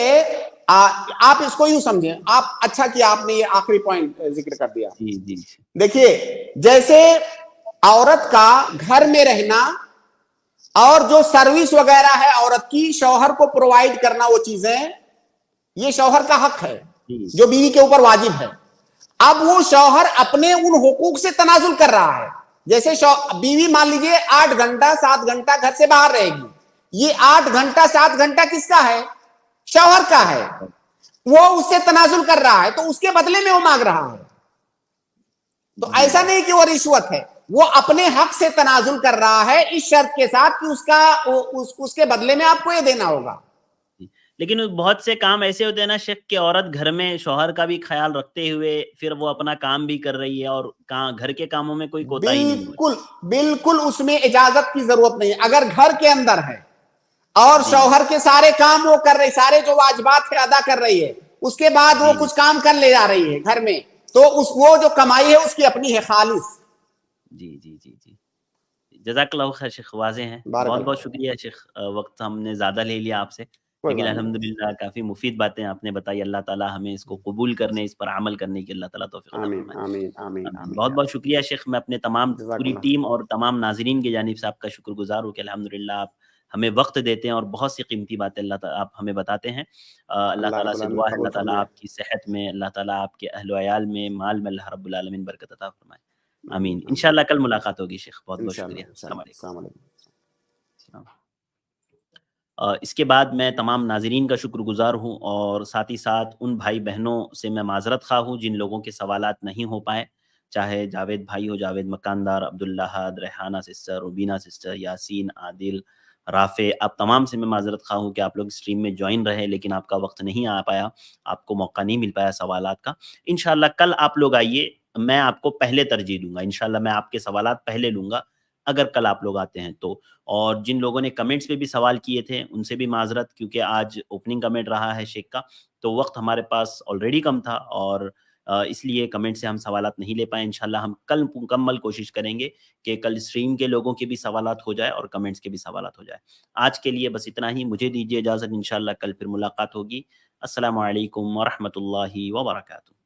आप इसको यूं समझें, आप अच्छा कि आपने ये आखिरी पॉइंट जिक्र कर दिया। जी देखिए, जैसे औरत का घर में रहना और जो सर्विस वगैरह है औरत की, शौहर को प्रोवाइड करना, वो चीजें ये शौहर का हक है जो बीवी के ऊपर वाजिब है। अब वो शौहर अपने उन हुकूक से तनाजुल कर रहा है। जैसे बीवी मान लीजिए 8 घंटा 7 घंटा घर से बाहर रहेगी, ये 8 घंटा 7 घंटा किसका है? शौहर का है। वो उससे तनाजुल कर रहा है तो उसके बदले में वो मांग रहा है, तो ऐसा नहीं कि वो रिश्वत है, वो अपने हक से तनाजुल कर रहा है इस शर्त के साथ कि उसके बदले में आपको ये देना होगा। लेकिन बहुत से काम ऐसे होते हैं ना शेख कि औरत घर में शौहर का भी ख्याल रखते हुए फिर वो अपना काम भी कर रही है और घर के कामों में कोई कोताही नहीं। बिल्कुल उसमें इजाजत की जरूरत नहीं है। अगर घर के अंदर है और शौहर के सारे काम वो कर रही, सारे जो वाजिबात है अदा कर रही है, उसके बाद वो कुछ काम कर ले जा रही है घर में, तो वो जो कमाई है उसकी अपनी है खालिस। जी जज़ाकल्लाहु खैर शेख, वाज़ेह हैं। बारक बहुत अल्लाह बहुत शुक्रिया शेख, वक्त हमने ज़्यादा ले लिया आपसे, कोई लेकिन बात नहीं। अल्हम्दुलिल्लाह काफ़ी मुफीद बातें आपने बताई। अल्लाह ताला हमें इसको कबूल करने, इस पर अमल करने की अल्लाह ताला तौफीक अता आमीन फरमाए। आमीन आमीन आमीन। आमीन बहुत या बहुत शुक्रिया शेख, मैं अपने तमाम पूरी जज़ाकल्लाह टीम और तमाम नाज़रीन की जानिब से आपका शुक्रगुज़ार हूँ कि अल्हम्दुलिल्लाह आप हमें वक्त देते हैं और बहुत सी कीमती बातें आप हमें बताते हैं। अल्लाह अल्लाह ताला रब्बुल से आलमीन दुआ है कबूल अल्लाह ताला फरमाए। आपकी सेहत में, अल्लाह ताला आपके अहल व अयाल में, माल में अल्लाह रब्बुल आलमीन बरकत अता फरमाए। आमीन आमीन। आमीन इंशाअल्लाह कल मुलाकात होगी शेख, बहुत बहुत इंशाअल्लाह शुक्रिया। अस्सलाम इंशाअल्लाह। वालेकुम। अस्सलाम वालेकुम। इसके बाद मैं तमाम नाज़रीन का शुक्रगुज़ार हूँ और साथ ही साथ उन भाई बहनों से मैं माज़रत ख़्वाह हूँ जिन लोगों के सवालात नहीं हो पाए, चाहे जावेद भाई हो, जावेद मकानदार, अब्दुल्ला हद, रेहाना सिस्टर, रुबीना सिस्टर, यासीन, आदिल, राफ़े, आप तमाम से मैं माज़रत ख़्वाह हूँ कि आप लोग स्ट्रीम में जॉइन रहे लेकिन आपका वक्त नहीं आ पाया, आपको मौका नहीं मिल पाया सवालात का। इंशाअल्लाह कल आप लोग आइए, मैं आपको पहले तरजीह दूँगा, इंशाअल्लाह मैं आपके सवालात पहले लूँगा, अगर कल आप लोग आते हैं तो। और जिन लोगों ने कमेंट्स पे भी सवाल किए थे, उनसे भी माज़रत, क्योंकि आज ओपनिंग कमेंट रहा है शेख का, तो वक्त हमारे पास ऑलरेडी कम था और इसलिए कमेंट से हम सवालात नहीं ले पाए। इंशाअल्लाह हम कल मुकम्मल कोशिश करेंगे कि कल स्ट्रीम के लोगों के भी सवालात हो जाए और कमेंट्स के भी सवालात हो जाए। आज के लिए बस इतना ही, मुझे दीजिए इजाज़त, इंशाअल्लाह कल फिर मुलाकात होगी। अस्सलामु अलैकुम व रहमतुल्लाहि व बरकातुहू।